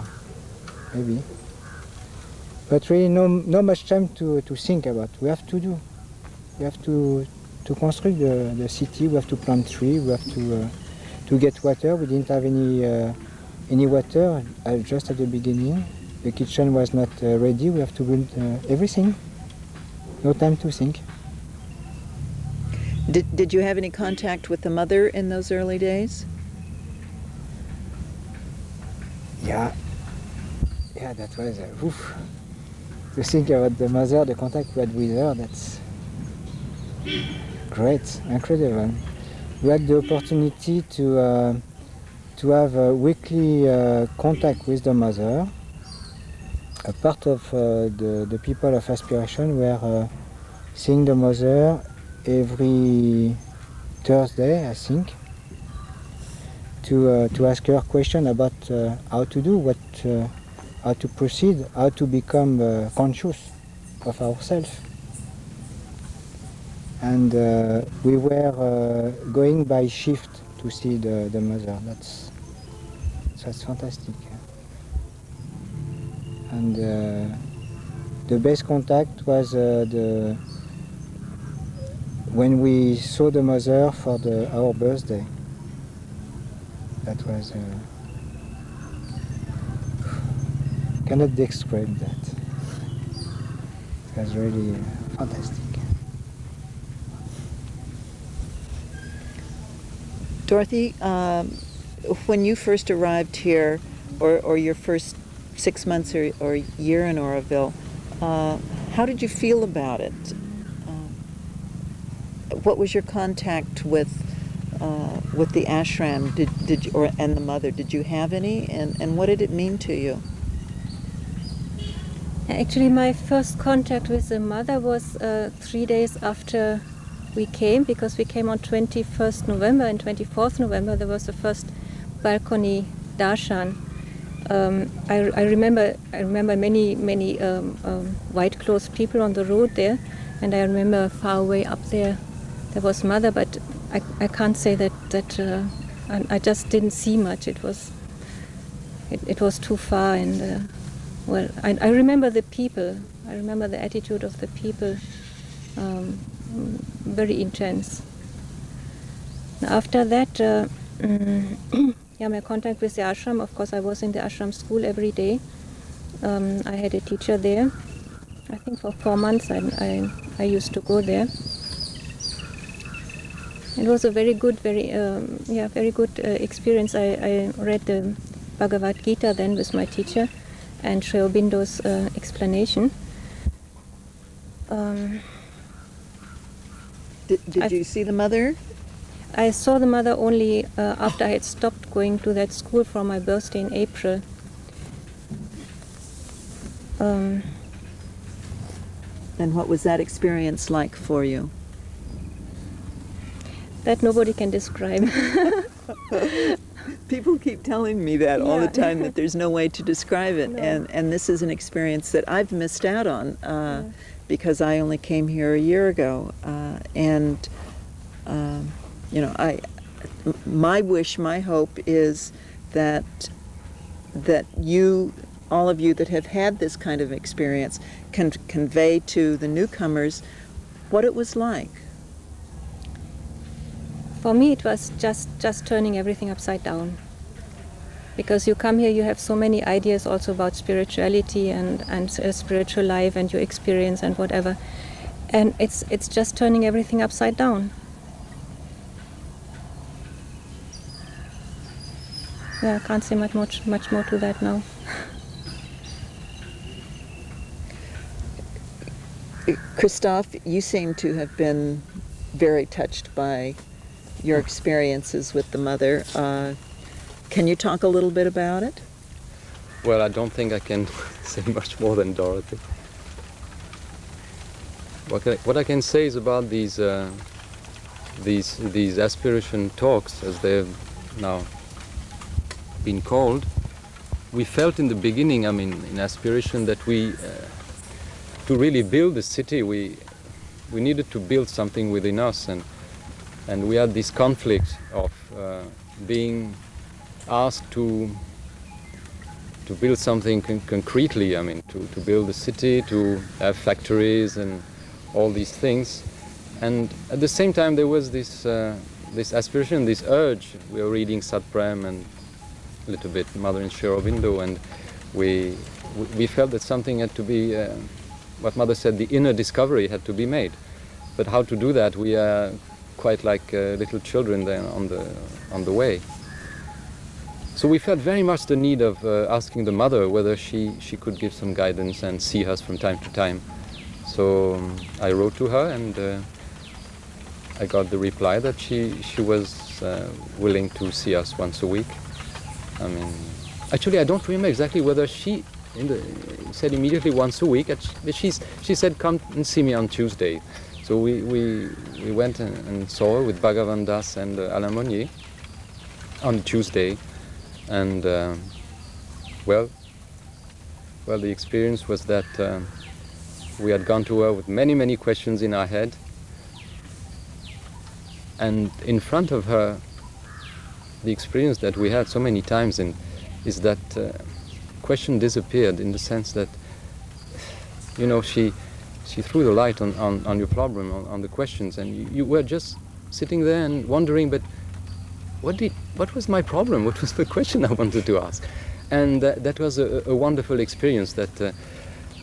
maybe. But really no much time to think about. We have to do. We have to construct the city. We have to plant trees. We have to get water. We didn't have any water just at the beginning. The kitchen was not ready. We have to build everything. No time to think. Did you have any contact with the mother in those early days? Yeah, that was oof. To think about the mother, the contact we had with her, that's great, incredible. We had the opportunity to have a weekly contact with the mother. A part of the people of Aspiration were seeing the mother every Thursday, I think, to ask her question about how to do, how to proceed, how to become conscious of ourselves. And we were going by shift to see the mother. That's fantastic. And the best contact was when we saw the mother for our birthday. That was cannot describe that. It was really fantastic. Dorothy, when you first arrived here, or your first 6 months or year in Auroville, how did you feel about it? What was your contact with the ashram? Did you, and the mother? Did you have any? And what did it mean to you? Actually, my first contact with the mother was 3 days after we came, because we came on 21st November, and 24th November there was the first balcony darshan. I remember many white-clothed people on the road there, and I remember far away up there was mother, but I can't say that I just didn't see much. It was too far, and well, I remember the people. I remember the attitude of the people, very intense. After that, yeah, my contact with the ashram, of course, I was in the ashram school every day. I had a teacher there. I think for 4 months I used to go there. It was a very good, very good experience. I read the Bhagavad Gita then with my teacher, and Sri Aurobindo's explanation. Did you see the mother? I saw the mother only after I had stopped going to that school for my birthday in April. And what was that experience like for you? That nobody can describe. People keep telling me that all the time, that there's no way to describe it. No. And this is an experience that I've missed out on because I only came here a year ago. You know, my wish, my hope is that you, all of you that have had this kind of experience, can convey to the newcomers what it was like. For me, it was just turning everything upside down. Because you come here, you have so many ideas also about spirituality and spiritual life and your experience and whatever. And it's just turning everything upside down. Yeah, I can't say much more to that now. Christophe, you seem to have been very touched by your experiences with the mother. Can you talk a little bit about it? Well, I don't think I can say much more than Dorothy. What I can say is about these aspiration talks, as they've now been called. We felt in the beginning, I mean, in aspiration, that to really build the city, we needed to build something within us, and we had this conflict of being asked to build something concretely. I mean, to build a city, to have factories and all these things, and at the same time there was this aspiration, this urge. We were reading Satprem and a little bit Mother and Sri Aurobindo, and we felt that something had to be, what Mother said, the inner discovery had to be made. But how to do that? We are quite like little children then on the way. So we felt very much the need of asking the Mother whether she could give some guidance and see us from time to time. So I wrote to her, and I got the reply that she was willing to see us once a week. I mean, actually I don't remember exactly whether she said immediately once a week. She said, come and see me on Tuesday. So we went and saw her with Bhagavan Das and Alain Monnier on Tuesday. And well, the experience was that we had gone to her with many questions in our head, and in front of her, the experience that we had so many times is that question disappeared, in the sense that, you know, she threw the light on your problem, on the questions, and you were just sitting there and wondering, but what was my problem? What was the question I wanted to ask? And that was a wonderful experience, that,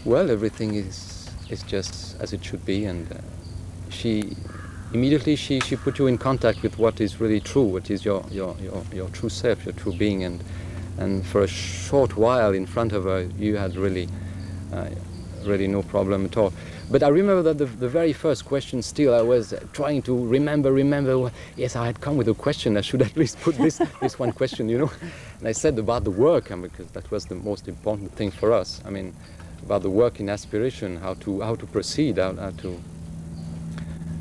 well, everything is just as it should be, and she immediately she put you in contact with what is really true, what is your true self, your true being, and for a short while in front of her you had really no problem at all. But I remember that the very first question, still I was trying to remember, yes, I had come with a question, I should at least put this one question, you know. And I said about the work, because that was the most important thing for us. I mean, about the work in aspiration, how to proceed, how to.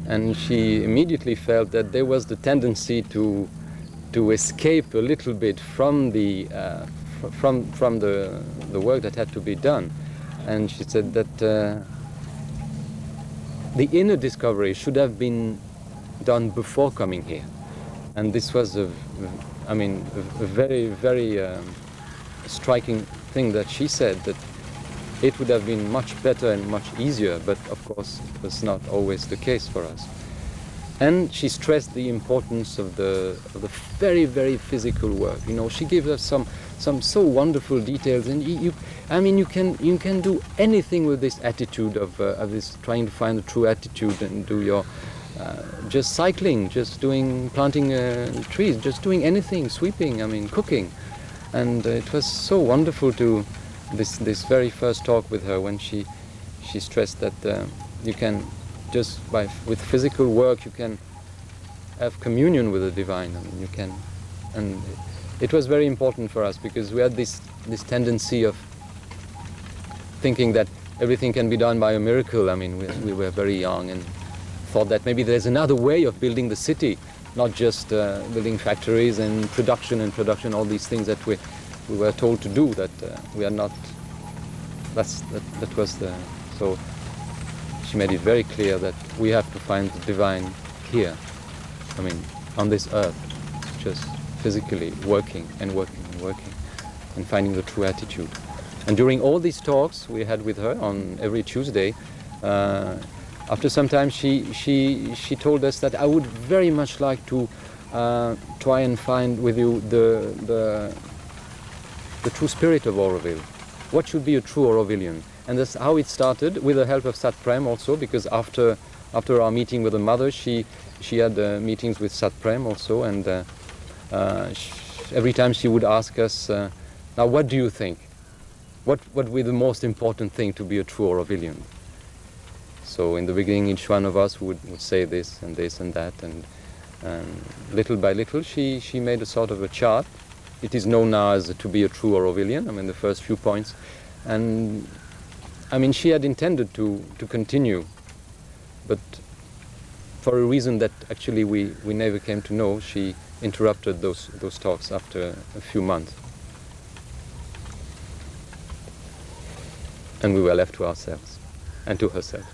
And she immediately felt that there was the tendency to escape a little bit from the work that had to be done. And she said that the inner discovery should have been done before coming here. And this was a very, very striking thing that she said, that it would have been much better and much easier, but of course it was not always the case for us. And she stressed the importance of the very, very physical work. You know, she gave us some so wonderful details, and you can do anything with this attitude of this trying to find the true attitude, and do your just cycling, just planting trees, just doing anything, sweeping, cooking. And it was so wonderful to this very first talk with her, when she stressed that you can just with physical work you can have communion with the divine. You can, and it was very important for us, because we had this tendency of thinking that everything can be done by a miracle. We were very young and thought that maybe there's another way of building the city, not just building factories and production, all these things that we were told to do, that we are not. That was the. So she made it very clear that we have to find the divine here, on this earth, just physically working and finding the true attitude. And during all these talks we had with her on every Tuesday, after some time she told us that I would very much like to try and find with you the true spirit of Auroville. What should be a true Aurovillian? And that's how it started, with the help of Sat Prem also, because after our meeting with the mother, she had meetings with Sat Prem also, and every time she would ask us, now what do you think? What would be the most important thing to be a true Aurovillian? So in the beginning, each one of us would say this and that, and little by little she made a sort of a chart. It is known now as to be a true Aurovillian, the first few points. And she had intended to continue, but for a reason that actually we never came to know, she interrupted those talks after a few months. And we were left to ourselves, and to herself.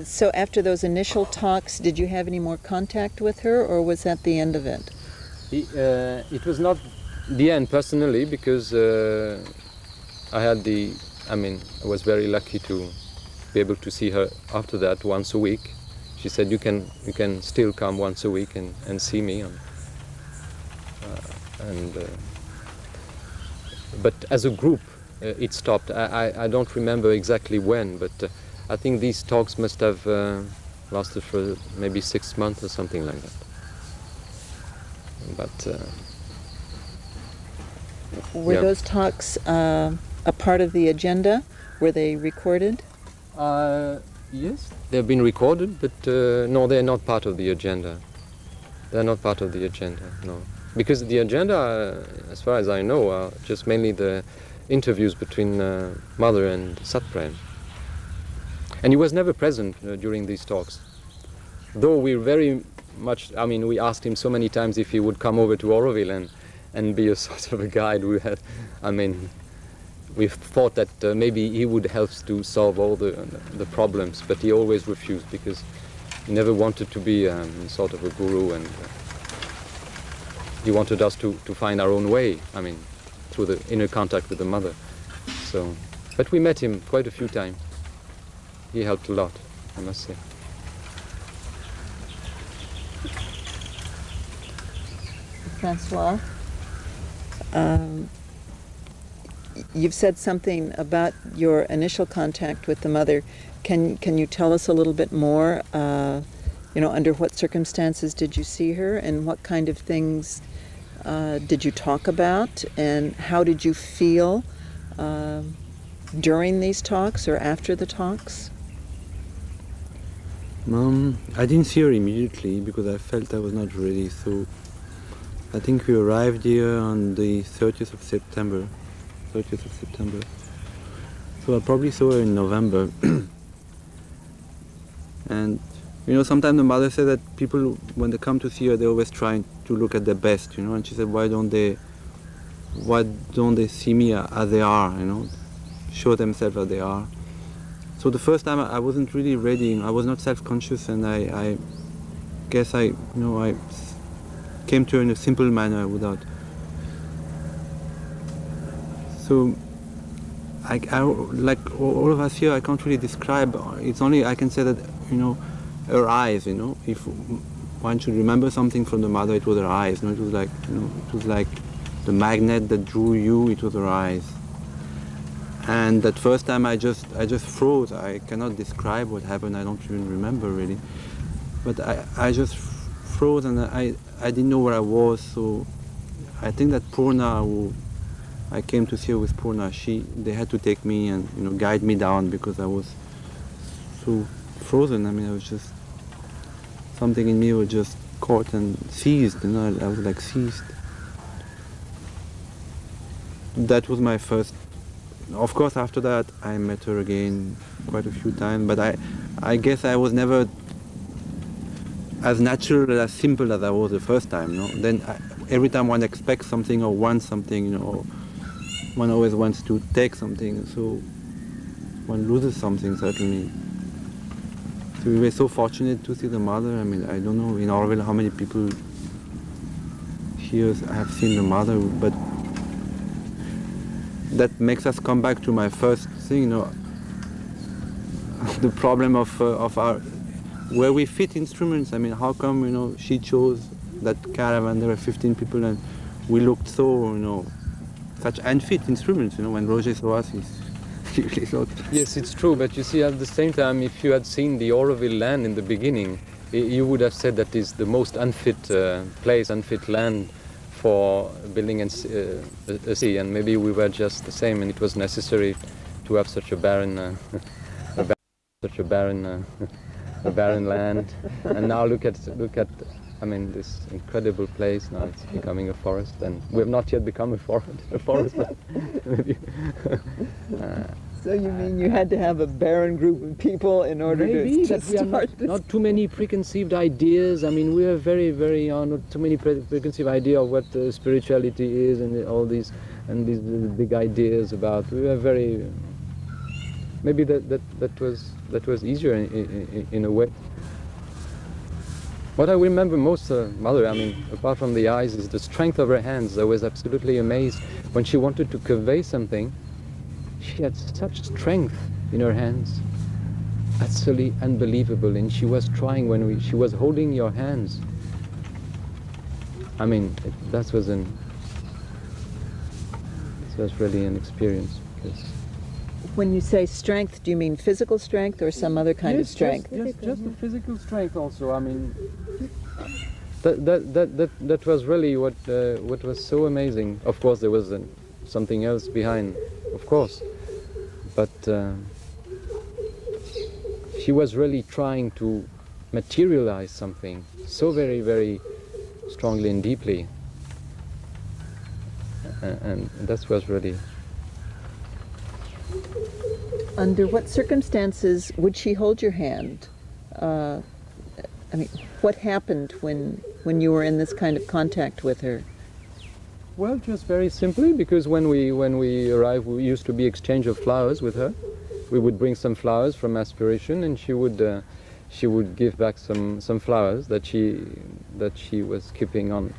So after those initial talks, did you have any more contact with her, or was that the end of it? It was not the end personally, because I was very lucky to be able to see her after that once a week. She said, you can still come once a week and see me. But as a group, it stopped. I don't remember exactly when, but I think these talks must have lasted for maybe 6 months or something like that. But were those talks a part of the agenda? Were they recorded? Yes, they've been recorded, but no, they're not part of the agenda. They're not part of the agenda, no. Because the agenda, as far as I know, are just mainly the interviews between Mother and Sat Prem. And he was never present during these talks. Though we very much, we asked him so many times if he would come over to Auroville and be a sort of a guide. We thought that maybe he would help to solve all the problems, but he always refused, because he never wanted to be sort of a guru, and he wanted us to find our own way, through the inner contact with the mother. So, but we met him quite a few times. He helped a lot, I must say. Francois, you've said something about your initial contact with the mother. Can you tell us a little bit more? Under what circumstances did you see her, and what kind of things did you talk about, and how did you feel during these talks or after the talks? I didn't see her immediately because I felt I was not ready. So I think we arrived here on the 30th of September. So I probably saw her in November. And sometimes the mother said that people, when they come to see her, they're always trying to look at their best, and she said, why don't they see me as they are, show themselves as they are. So the first time I wasn't really ready, I was not self-conscious, and I guess I came to her in a simple manner without. So I like all of us here, I can't really describe. It's only I can say that her eyes. If one should remember something from the mother, it was her eyes. It was like the magnet that drew you. It was her eyes. And that first time I just froze. I cannot describe what happened. I don't even remember really. But I just froze, and I didn't know where I was. So I think that Purna, who I came to see her with Purna, they had to take me and guide me down because I was so frozen. I mean, I was just, something in me was just caught and seized. I was like seized. That was my first. Of course, after that, I met her again quite a few times, but I guess I was never as natural, as simple as I was the first time. Then every time one expects something or wants something, or one always wants to take something, so one loses something certainly. So we were so fortunate to see the mother. I mean, I don't know in Auroville how many people here have seen the mother, but that makes us come back to my first thing, the problem of our, where we fit instruments. I mean, how come, she chose that Caravan, there were 15 people, and we looked so, such unfit instruments, when Roger saw us, he really thought. Yes, it's true, but you see, at the same time, if you had seen the Auroville land in the beginning, you would have said that is the most unfit place, unfit land for building a city, and maybe we were just the same, and it was necessary to have such a barren land. And now look at, I mean, this incredible place. Now it's becoming a forest, and we have not yet become a forest. But maybe. So you mean you had to have a barren group of people in order to start this? Not too many preconceived ideas. I mean, we are very, very not too many preconceived ideas of what spirituality is, and all these big ideas about. We were very. Maybe that was easier in a way. What I remember most, Mother, I mean, apart from the eyes, is the strength of her hands. I was absolutely amazed when she wanted to convey something. She had such strength in her hands, absolutely unbelievable. And she was trying when she was holding your hands. I mean, that was really an experience. Because when you say strength, do you mean physical strength or some other kind of strength? Just the physical strength also. I mean, that was really what was so amazing. Of course, there was something else behind, of course, but she was really trying to materialize something so very, very strongly and deeply, and that was really. Under what circumstances would she hold your hand? I mean, what happened when you were in this kind of contact with her? Well, just very simply, because when we arrived, we used to be exchange of flowers with her. We would bring some flowers from Aspiration, and she would give back some flowers that she was keeping on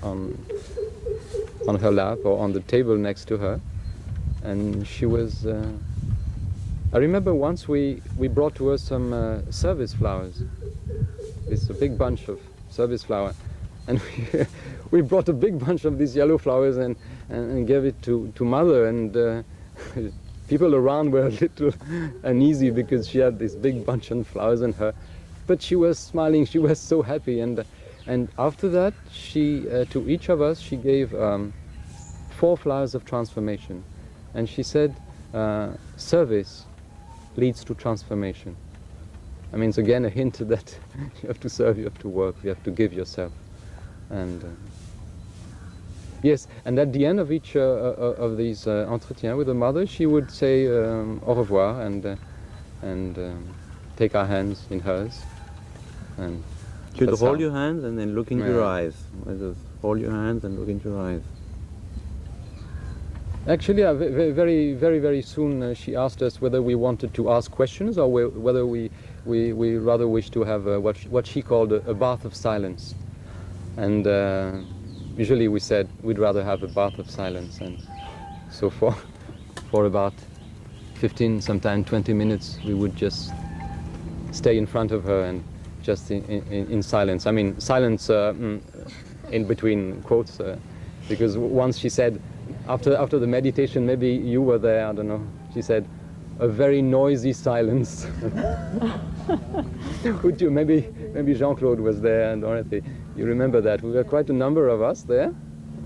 her lap or on the table next to her, and she was. I remember once we brought to her some service flowers. It's a big bunch of service flower, and we brought a big bunch of these yellow flowers and gave it to Mother, and people around were a little uneasy because she had this big bunch of flowers on her, but she was smiling, she was so happy. And after that, she, to each of us, she gave 4 flowers of transformation. And she said, service leads to transformation. I mean, it's again a hint that you have to serve, you have to work, you have to give yourself. And yes, and at the end of each of these entretiens with the mother, she would say au revoir and take our hands in hers. And You'd that's hold how- your hands and then look into your eyes. Just hold your hands and look into your eyes. Actually, very, very, very soon she asked us whether we wanted to ask questions or whether we rather wish to have what she called a bath of silence. And usually we said we'd rather have a bath of silence. And so for about 15, sometimes 20 minutes, we would just stay in front of her and just in silence. I mean, silence in between quotes, because once she said, after the meditation, maybe you were there, I don't know, she said, a very noisy silence. Would you, maybe Jean-Claude was there and Dorothy, you remember that? We were quite a number of us there,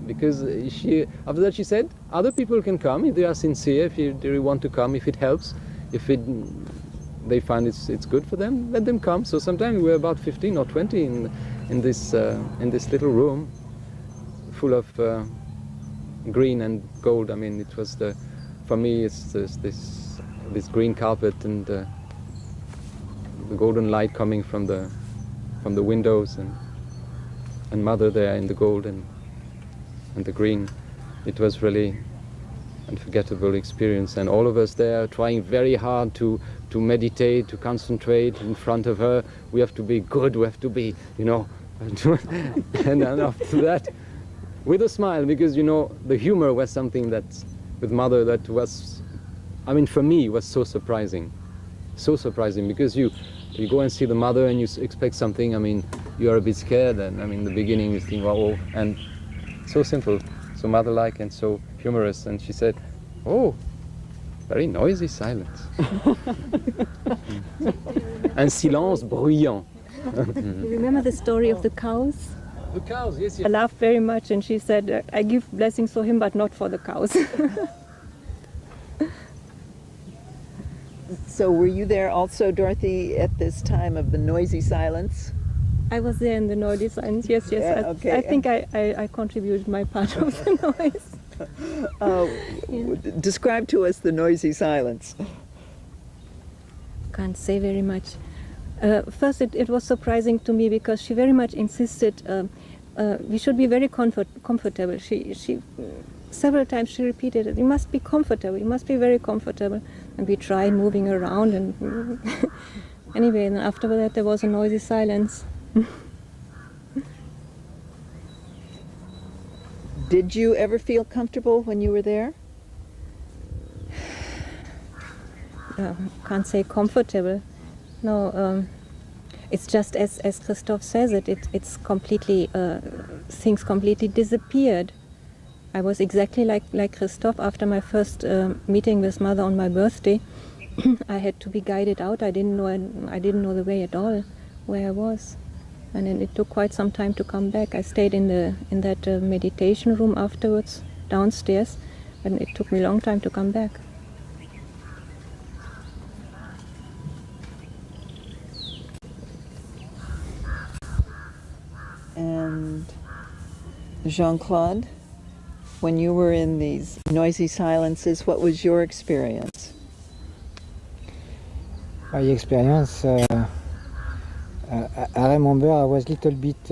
because after that she said, other people can come if they are sincere, if they really want to come, if it helps, if they find it's good for them, let them come. So sometimes we were about 15 or 20 in this little room full of green and gold. I mean, it was for me it's this green carpet and the golden light coming from the windows and mother there in the gold and the green. It was really unforgettable experience, and all of us there trying very hard to meditate, to concentrate in front of her. We have to be good, we have to be, and then after that, with a smile, because, the humor was something that, with mother, that was, I mean, for me, was so surprising, because you go and see the mother and you expect something. I mean, you are a bit scared, and I mean, in the beginning you think, oh, and so simple, so mother-like and so humorous. And she said, oh, very noisy silence. Un silence bruyant. You remember the story of the cows? The cows, yes, I yes. laughed very much, and she said, I give blessings for him, but not for the cows. So were you there also, Dorothy, at this time of the noisy silence? I was there in the noisy silence, yes. Yeah, okay. I think I contributed my part of the noise. Describe to us the noisy silence. Can't say very much. First, it was surprising to me because she very much insisted we should be very comfortable. She several times she repeated it. You must be comfortable. You must be very comfortable. And we tried moving around, and anyway. And after that, there was a noisy silence. Did you ever feel comfortable when you were there? Can't say comfortable. No, it's just as Christophe says it's completely, things completely disappeared. I was exactly like Christophe after my first meeting with Mother on my birthday. I had to be guided out. I didn't know the way at all where I was, and then it took quite some time to come back. I stayed in that meditation room afterwards downstairs, and it took me a long time to come back. And Jean-Claude, when you were in these noisy silences, what was your experience? My experience, I remember I was a little bit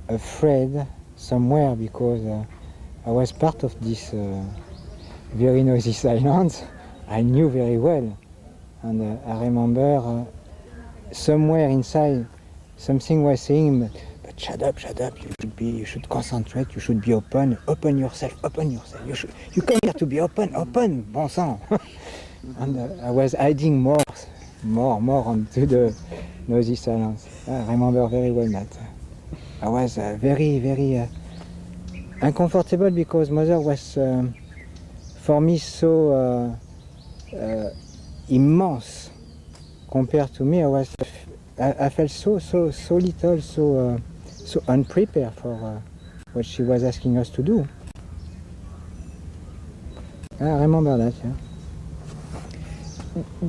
afraid somewhere because I was part of this very noisy silence. I knew very well, and I remember somewhere inside something was saying, but shut up, you should concentrate, you should be open yourself, you come here to be open, bon sang. And I was hiding more onto the noisy silence. I remember very well that. I was very uncomfortable because Mother was for me so immense compared to me. I felt so little, so unprepared for what she was asking us to do. I remember that. Yeah.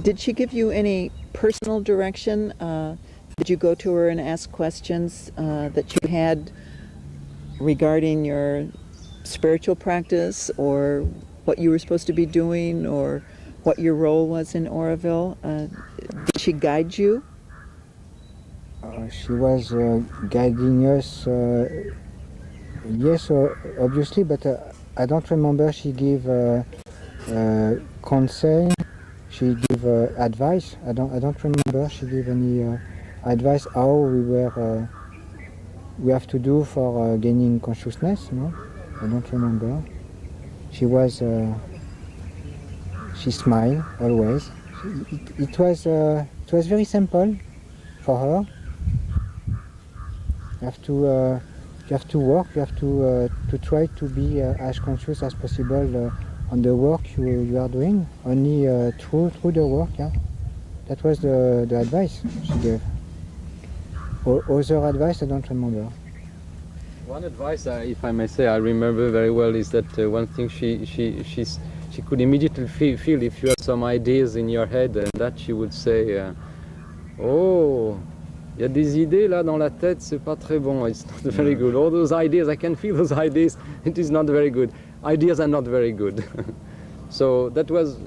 Did she give you any personal direction? Did you go to her and ask questions that you had regarding your spiritual practice, or what you were supposed to be doing, or what your role was in Auroville? Did she guide you? She was guiding us, yes, obviously, but I don't remember she gave conseil. She gave advice. I don't remember she gave any advice how we have to do for gaining consciousness. No, I don't remember. She smiled always. It was very simple for her. You have to work. You have to try to be as conscious as possible on the work you are doing. Only through the work. Yeah, that was the advice she gave. Other advice I don't remember. One advice, if I may say, I remember very well is that one thing she could immediately feel if you had some ideas in your head, and that she would say, "Oh, il y a des idées là dans la tête, c'est pas très bon. It's not very good. All those ideas, I can feel those ideas. It is not very good. Ideas are not very good." So that was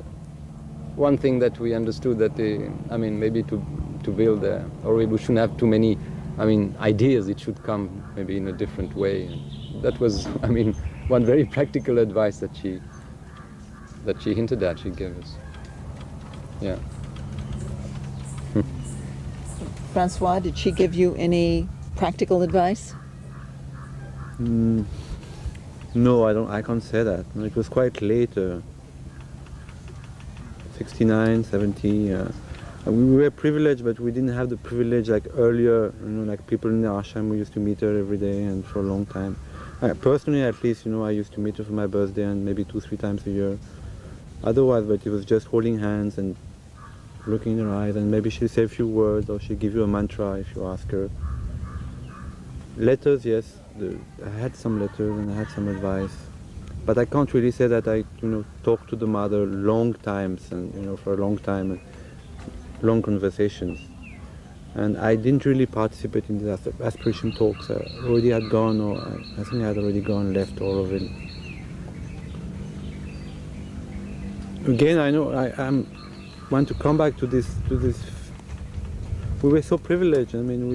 one thing that we understood, that I mean, maybe to build or we shouldn't have too many, I mean, ideas. It should come maybe in a different way. And that was, I mean, one very practical advice that she hinted at, she gave us. Yeah. Francois, did she give you any practical advice? No, I can't say that. It was quite late, 69, 70. We were privileged, but we didn't have the privilege like earlier, like people in the ashram. We used to meet her every day and for a long time. Personally, at least, I used to meet her for my birthday and maybe 2-3 times a year. Otherwise, but it was just holding hands and looking in her eyes, and maybe she'll say a few words, or she'll give you a mantra if you ask her. Letters, yes, I had some letters and I had some advice, but I can't really say that I, talked to the mother long times and, for a long time, long conversations. And I didn't really participate in the aspiration talks. I already had gone, or I think I had already left Auroville. Again, I know I want to come back to this. We were so privileged. I mean,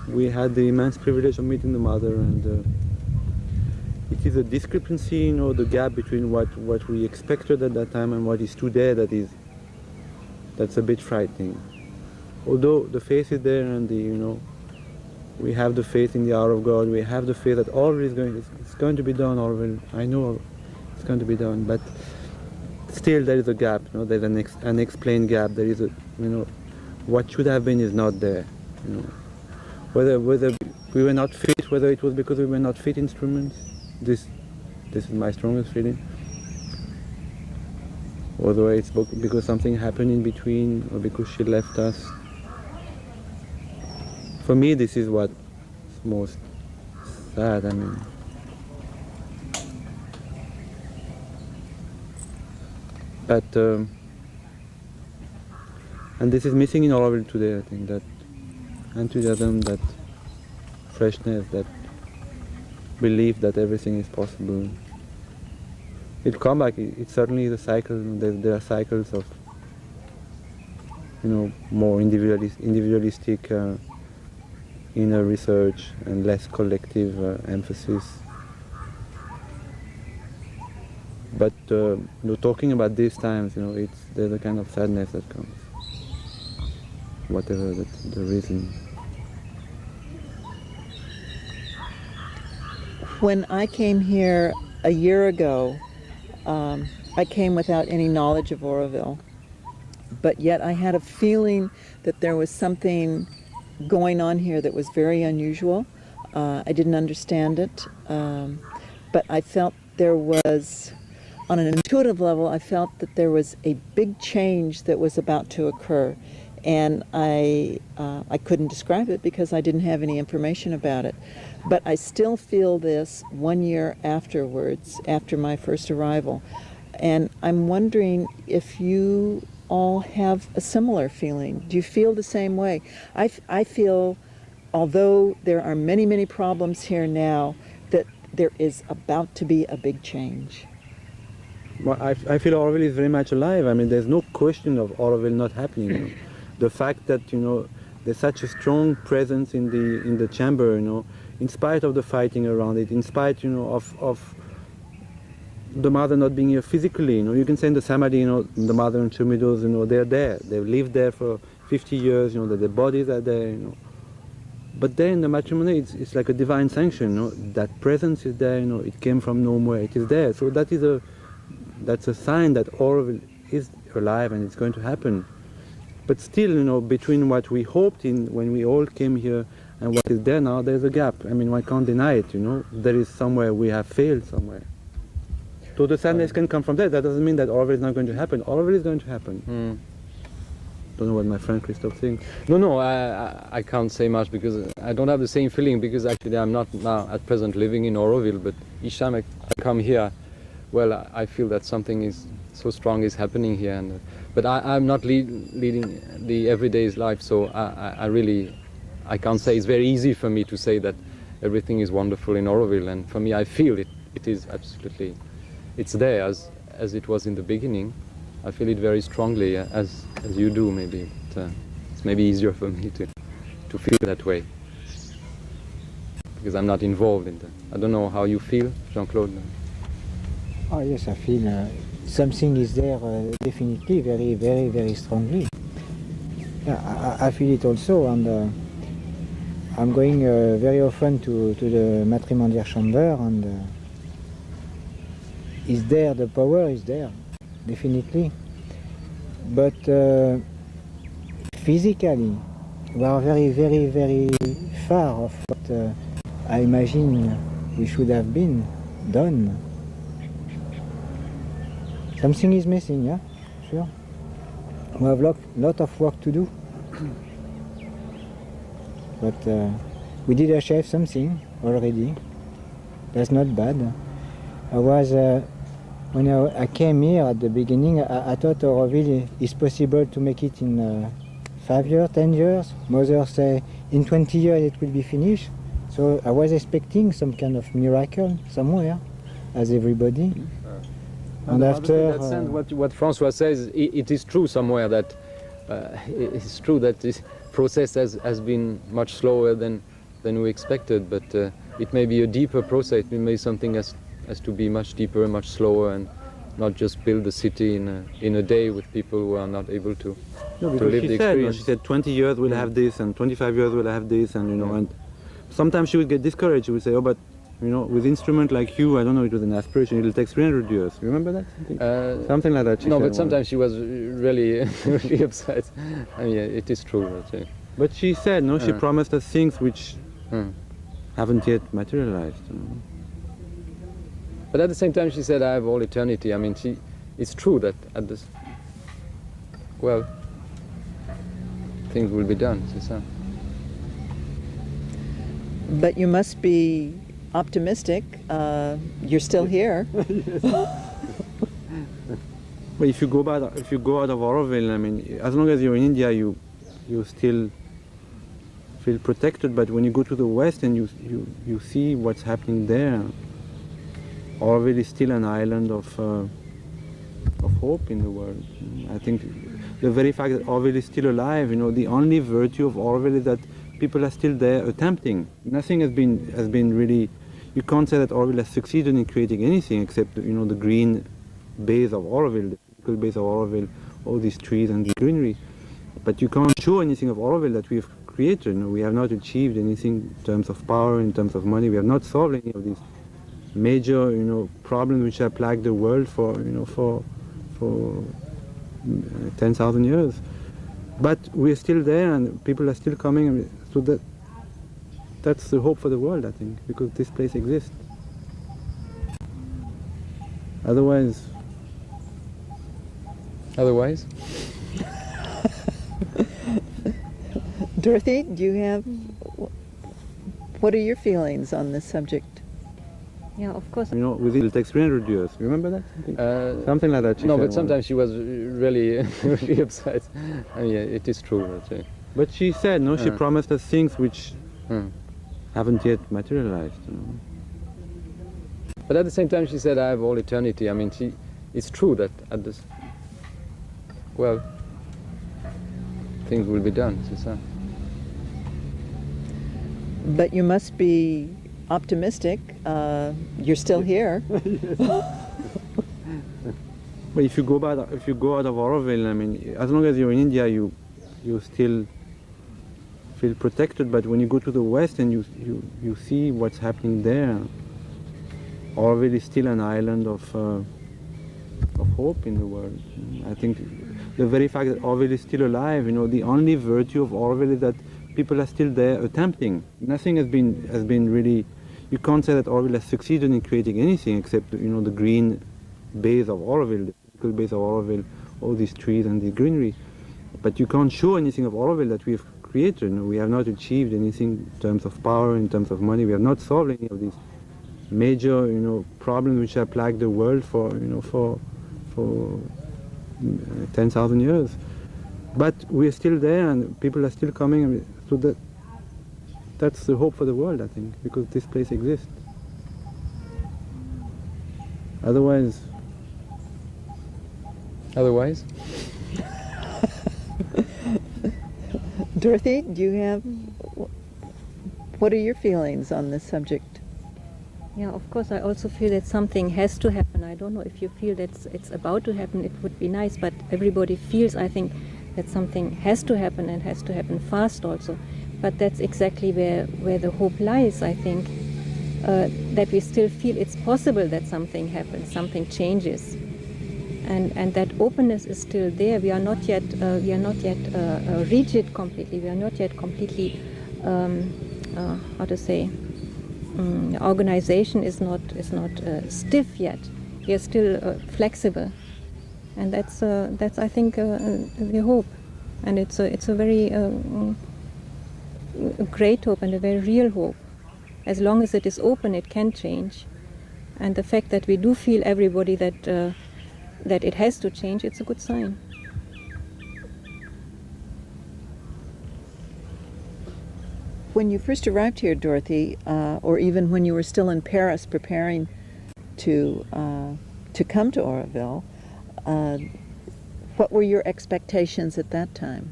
we had the immense privilege of meeting the mother, and it is a discrepancy, the gap between what we expected at that time and what is today that's a bit frightening. Although the faith is there, and we have the faith in the hour of God, we have the faith that all is going to be done. I know it's going to be done, but still there is a gap. There's an unexplained gap. There is what should have been is not there. Whether we were not fit, whether it was because we were not fit instruments. This is my strongest feeling. Whether it's because something happened in between, or because she left us. For me, this is what's most sad. I mean, but and this is missing in Auroville today. I think that enthusiasm, that freshness, that belief that everything is possible. It'll come back. It's certainly the cycle. There are cycles of, more individualistic inner research and less collective emphasis. But talking about these times, there's a kind of sadness that comes, whatever the reason. When I came here a year ago, I came without any knowledge of Auroville, but yet I had a feeling that there was something going on here that was very unusual. I didn't understand it, but I felt there was on an intuitive level, I felt that there was a big change that was about to occur. And I couldn't describe it because I didn't have any information about it. But I still feel this 1 year afterwards, after my first arrival. And I'm wondering if you all have a similar feeling. Do you feel the same way? I feel, although there are many, many problems here now, that there is about to be a big change. Well, I feel Auroville is very much alive. I mean, there's no question of Auroville not happening. You know. The fact that, you know, there's such a strong presence in the chamber, you know, in spite of the fighting around it, in spite, you know, of the mother not being here physically, you know, you can say in the Samadhi, you know, the mother and two widows, you know, they're there. They've lived there for 50 years, you know, that their bodies are there, you know. But then in the matrimony, it's like a divine sanction, you know, that presence is there, you know, it came from nowhere, it is there. So that's a sign that Auroville is alive and it's going to happen. But still, you know, between what we hoped in when we all came here and what is there now, there's a gap. I mean, one can't deny it, you know. There is somewhere we have failed somewhere. So the sadness can come from there. That doesn't mean that Auroville is not going to happen. Auroville is going to happen. Don't know what my friend Christophe thinks. No, I can't say much because I don't have the same feeling, because actually I'm not now at present living in Auroville, but each time I come here, well, I feel that something is so strong is happening here. And, but I'm not leading the everyday life, so I can't say. It's very easy for me to say that everything is wonderful in Auroville, and for me I feel it is absolutely, it's there as it was in the beginning. I feel it very strongly, as you do maybe. It's maybe easier for me to feel that way, because I'm not involved in that. I don't know how you feel, Jean-Claude. Oh yes, I feel something is there definitely, very, very, very strongly. Yeah, I feel it also, and I'm going very often to the matrimonial chamber, and is there, the power is there, definitely. But physically, we are very, very, very far of what I imagine we should have been done. Something is missing, yeah, sure. We have a lot of work to do. But we did achieve something already. That's not bad. When I came here at the beginning, I thought Auroville is possible to make it in 5 years, 10 years. Mothers say in 20 years it will be finished. So I was expecting some kind of miracle somewhere, as everybody. And after in that sense, what François says, it is true somewhere that it's true that this process has been much slower than we expected, but it may be a deeper process. It may be something has to be much deeper and much slower, and not just build a city in a day with people who are not able to live the experience. She said 20 years we'll have this, and 25 years we'll have this, and you know, and sometimes she would get discouraged. She would say, oh, but you know, with instrument like you, I don't know, it was an aspiration, it'll take 300 years. You remember that? Something like that. No, but sometimes she was really, really upset. I mean, it is true. But she said, no, she promised us things which haven't yet materialized. You know? But at the same time, she said, I have all eternity. I mean, it's true that at this, well, things will be done, c'est ça. But you must be optimistic. You're still here. But if you go out of Auroville, I mean, as long as you're in India, you still feel protected. But when you go to the west and you see what's happening there, Auroville is still an island of hope in the world. I think the very fact that Auroville is still alive, you know, the only virtue of Auroville is that people are still there attempting. Nothing has been really. You can't say that Auroville has succeeded in creating anything except, you know, the green base of Auroville, the typical base of Auroville, all these trees and the greenery. But you can't show anything of Auroville that we have created. You know, we have not achieved anything in terms of power, in terms of money. We have not solved any of these major, you know, problems which have plagued the world for 10,000 years. But we're still there, and people are still coming. So that's the hope for the world, I think, because this place exists. Otherwise, Otherwise? Dorothy, do you have, what are your feelings on this subject? Yeah, of course. You know, within it takes 300 years. Remember that? Something like that. She No, said but once. sometimes she was really, really upset. I mean, yeah, it is true. But she said, no, she promised us things which Hmm. haven't yet materialized. You know? But at the same time, she said, I have all eternity. I mean, it's true that at this, well, things will be done, c'est ça. But you must be optimistic. You're still here. But if you go out of Auroville, I mean, as long as you're in India, you still feel protected. But when you go to the west and you see what's happening there, Auroville is still an island of hope in the world. I think the very fact that Auroville is still alive, you know, the only virtue of Auroville is that people are still there attempting. Nothing has been really. You can't say that Auroville has succeeded in creating anything except, you know, the green base of Auroville, the physical base of Auroville, all these trees and the greenery. But you can't show anything of Auroville that we've created. You know, we have not achieved anything in terms of power, in terms of money. We have not solved any of these major, you know, problems which have plagued the world for 10,000 years. But we are still there, and people are still coming. I mean, so that's the hope for the world, I think, because this place exists. Otherwise, Dorothy, do you have, what are your feelings on this subject? Yeah, of course, I also feel that something has to happen. I don't know if you feel that it's about to happen, it would be nice, but everybody feels, I think, that something has to happen and has to happen fast also. But that's exactly where the hope lies, I think, that we still feel it's possible that something happens, something changes. And that openness is still there. We are not yet rigid completely. We are not yet completely, the organization is not stiff yet. We are still flexible, and that's I think the hope, and it's a very great hope and a very real hope. As long as it is open, it can change, and the fact that we do feel everybody that it has to change, it's a good sign. When you first arrived here, Dorothy, or even when you were still in Paris preparing to come to Auroville, what were your expectations at that time?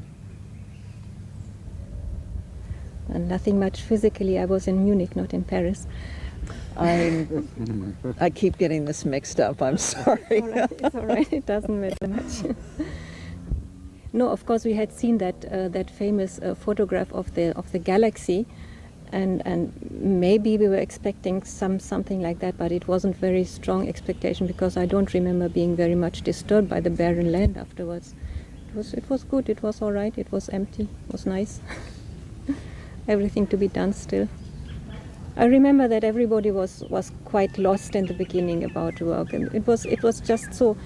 And nothing much physically. I was in Munich, not in Paris. I keep getting this mixed up. I'm sorry. It's all right. It doesn't matter much. No, of course we had seen that famous photograph of the galaxy, and maybe we were expecting something like that, but it wasn't very strong expectation, because I don't remember being very much disturbed by the barren land afterwards. It was good. It was all right. It was empty. It was nice. Everything to be done still. I remember that everybody was quite lost in the beginning about work, and it was just so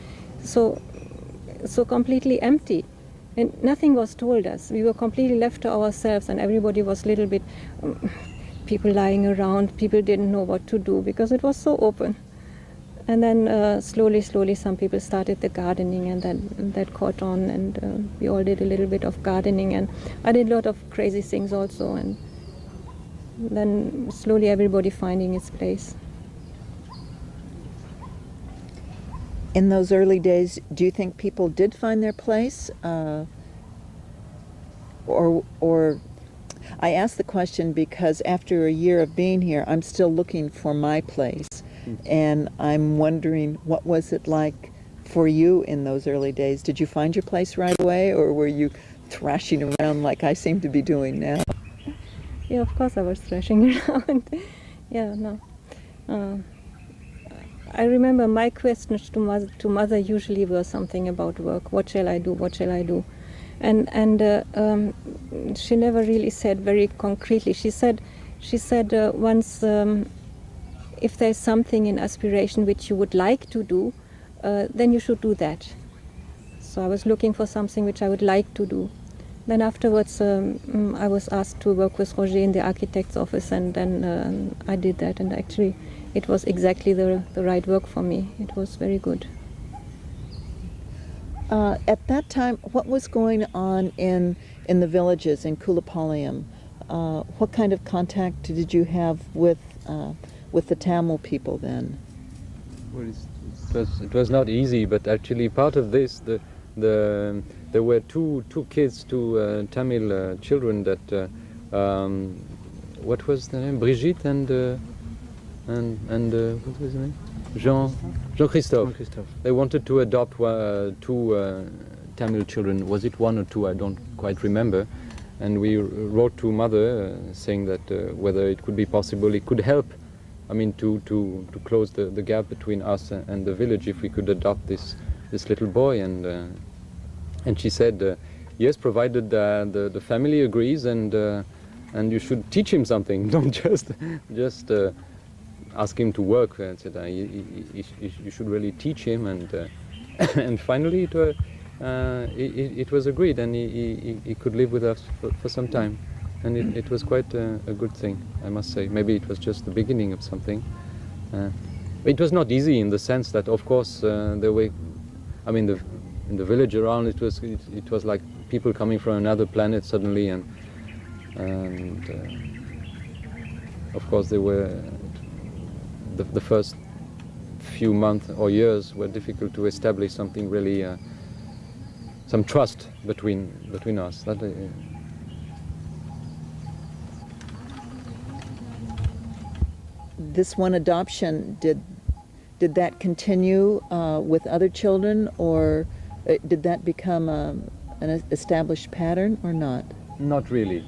completely empty, and nothing was told us. We were completely left to ourselves, and everybody was a little bit people lying around. People didn't know what to do because it was so open. And then slowly some people started the gardening, and then that caught on, and we all did a little bit of gardening, and I did a lot of crazy things also, and then slowly everybody finding its place. In those early days, do you think people did find their place? Or I ask the question because after a year of being here, I'm still looking for my place. And I'm wondering, what was it like for you in those early days? Did you find your place right away, or were you thrashing around like I seem to be doing now? Yeah, of course I was thrashing around. Yeah, no. I remember my questions to mother usually were something about work. What shall I do? What shall I do? And she never really said very concretely. She said once, if there's something in aspiration which you would like to do, then you should do that. So I was looking for something which I would like to do. Then afterwards I was asked to work with Roger in the architect's office, and then I did that, and actually it was exactly the right work for me. It was very good. At that time, what was going on in the villages in Kulapaliyam? What kind of contact did you have with the Tamil people then? Well, it was not easy, but actually part of this, there were two kids, two Tamil children that what was the name? Brigitte and what was the name? Jean-Christophe. They wanted to adopt two Tamil children. Was it one or two? I don't quite remember. And we wrote to mother saying that whether it could be possible, it could help. I mean, to close the gap between us and the village, if we could adopt this little boy. And she said, yes, provided the family agrees, and you should teach him something. Don't just ask him to work. And said, you should really teach him. And finally it was agreed, and he could live with us for some time. And it was quite a good thing, I must say. Maybe it was just the beginning of something. It was not easy in the sense that, of course, there were, I mean, in the village around, it was like people coming from another planet suddenly, and of course there were the first few months or years were difficult to establish something really, some trust between us. This one adoption, did that continue with other children, or did that become an established pattern or not? Not really.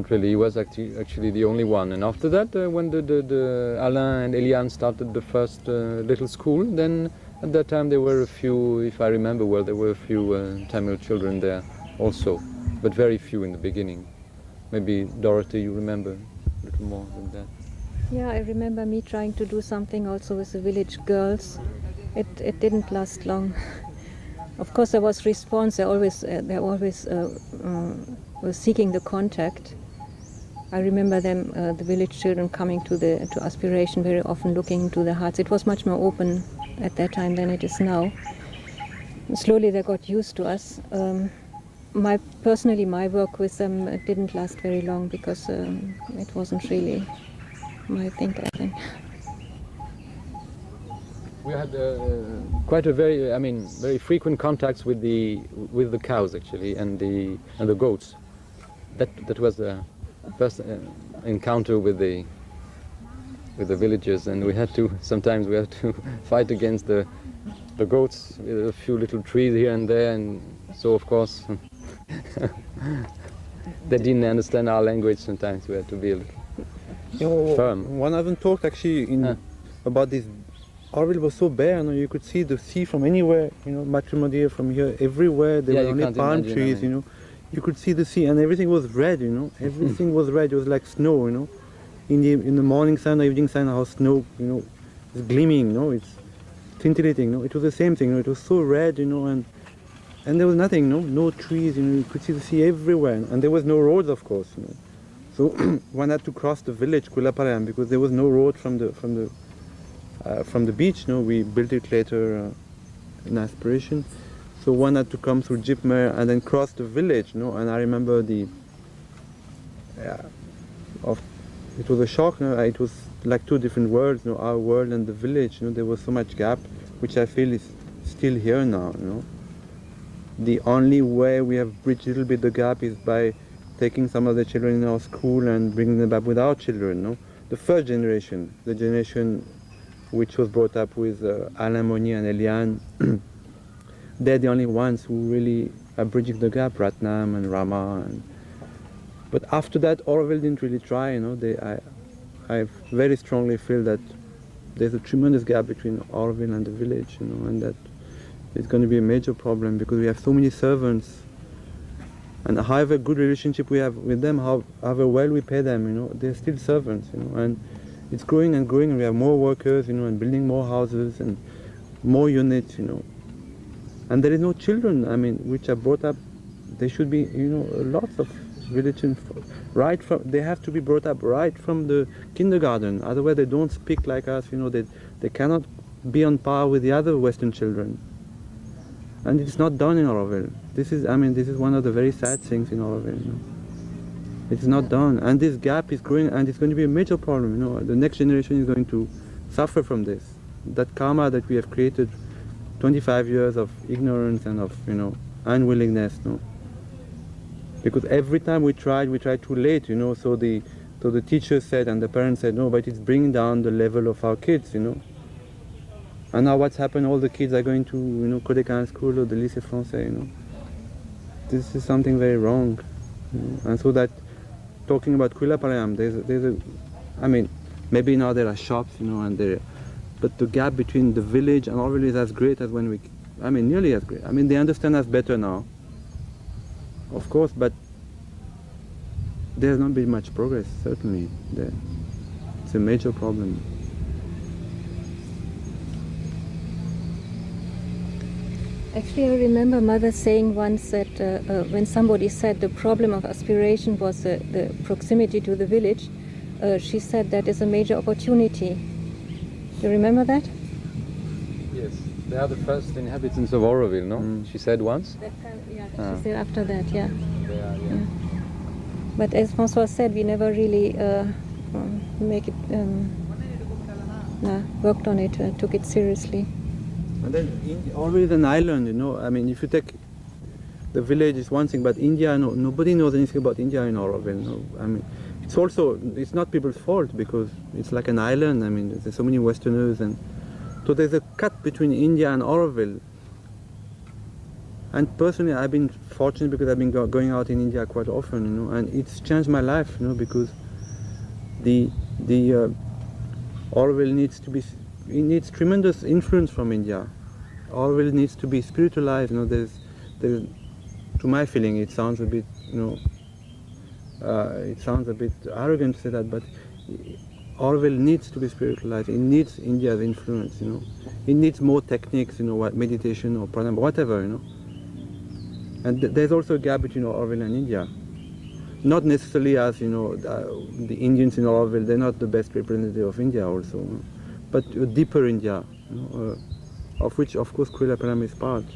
He was actually the only one. And after that, when the Alain and Eliane started the first little school, then at that time there were a few, if I remember well, there were a few Tamil children there also, but very few in the beginning. Maybe Dorothy, you remember a little more than that. Yeah, I remember me trying to do something also with the village girls. It didn't last long. Of course, there was response. They always were seeking the contact. I remember them, the village children, coming to Aspiration very often, looking into the hearts. It was much more open at that time than it is now. And slowly they got used to us. Personally, my work with them didn't last very long because it wasn't really my thing, I think. We had quite a very frequent contacts with the cows actually, and the goats. That was the first encounter with the villagers, and sometimes we had to fight against the goats with a few little trees here and there, and so of course they didn't understand our language. Sometimes we had to be a little firm. One of them talked actually about this. Auroville was so bare, you could see the sea from anywhere, Matrimonial from here, everywhere. There were only palm trees, You could see the sea, and everything was red, Everything was red. It was like snow, In the morning sun or evening sun, how snow, is gleaming, It's scintillating, It was the same thing, It was so red, and there was nothing, No trees, You could see the sea everywhere, and there was no roads, of course, So one had to cross the village, Kulapaliyam, because there was no road from the beach. We built it later in Aspiration. So one had to come through Jipmer and then cross the village. And I remember it was a shock. It was like two different worlds. Our world and the village. There was so much gap, which I feel is still here now. The only way we have bridged a little bit the gap is by taking some of the children in our school and bringing them back with our children. The first generation, the generation which was brought up with Alain Monnier and Eliane, they're the only ones who really are bridging the gap, Ratnam and Rama. But after that, Auroville didn't really try, I very strongly feel that there's a tremendous gap between Auroville and the village, and that it's going to be a major problem because we have so many servants. And however good relationship we have with them, however well we pay them, they're still servants, and it's growing and growing, and we have more workers, and building more houses and more units, And there is no children, I mean, which are brought up. There should be, you know, lots of religion right from. They have to be brought up right from the kindergarten. Otherwise, they don't speak like us. You know, they cannot be on par with the other Western children. And it's not done in Auroville. This is, I mean, this is one of the very sad things in Auroville. You know? It's not done, and this gap is growing, and it's going to be a major problem. You know, the next generation is going to suffer from this. That karma that we have created, 25 years of ignorance and of, you know, unwillingness. No, because every time we tried too late. You know, so the teachers said and the parents said no, but it's bringing down the level of our kids. You know. And now what's happened? All the kids are going to, you know, Côte Canal School or the Lycée Français. You know, this is something very wrong. You know? And so that talking about Quilapayam, there's a, I mean, maybe now there are shops, you know, and there, but the gap between the village and Auroville is as great as when we, I mean, nearly as great. I mean, they understand us better now, of course, but there's not been much progress. Certainly, there. It's a major problem. Actually, I remember Mother saying once that when somebody said the problem of aspiration was the proximity to the village, she said that is a major opportunity. Do you remember that? Yes, they are the first inhabitants of Auroville, no? Mm. She said once? She said after that, yeah. They are, yeah. But as François said, we never really worked on it, took it seriously. And then Auroville is an island, you know. I mean, if you take the village is one thing, but India, no, nobody knows anything about India in Auroville. No, I mean, it's not people's fault because it's like an island. I mean, there's so many Westerners, and so there's a cut between India and Auroville. And personally, I've been fortunate because I've been going out in India quite often, you know, and it's changed my life, you know, because the Auroville needs to be. It needs tremendous influence from India. Auroville needs to be spiritualized. You know, there's, to my feeling, it sounds a bit, you know, it sounds a bit arrogant to say that, but Auroville needs to be spiritualized. It needs India's influence. You know, it needs more techniques. You know, what meditation or pranayama, whatever. You know, and there's also a gap between Auroville and India. Not necessarily as, you know, the Indians in Auroville. They're not the best representative of India also. You know? But a deeper India, you know, of which, of course, Quilapayam is part.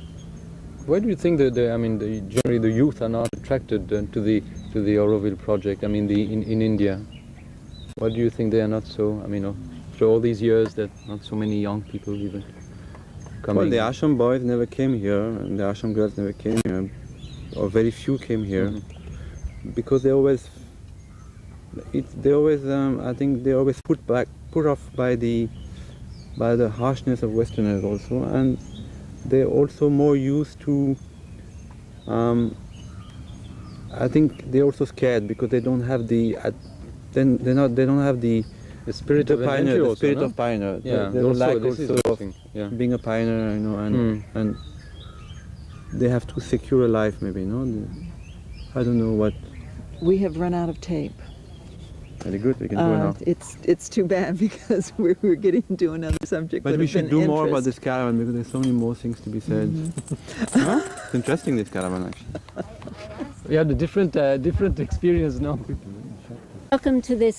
Why do you think that generally the youth are not attracted to the Auroville project? I mean, in India, why do you think they are not so? I mean, after all these years, that not so many young people even coming. Well, the ashram boys never came here, and the ashram girls never came here, or very few came here, because they always, I think they always put off by the harshness of Westerners also, and they're also more used to, I think they're also scared because they don't have they don't have the spirit of pioneer, also, the spirit no? of pioneer. Yeah, they don't like this is also the of thing. Yeah. being a pioneer, you know, and they have to secure a life maybe, you know. I don't know what. We have run out of tape. Very good, we can go now. It's too bad because we're getting into another subject. But we should do more about this caravan because there's so many more things to be said. Huh? It's interesting, this caravan, actually. We had a different experience now. Welcome to this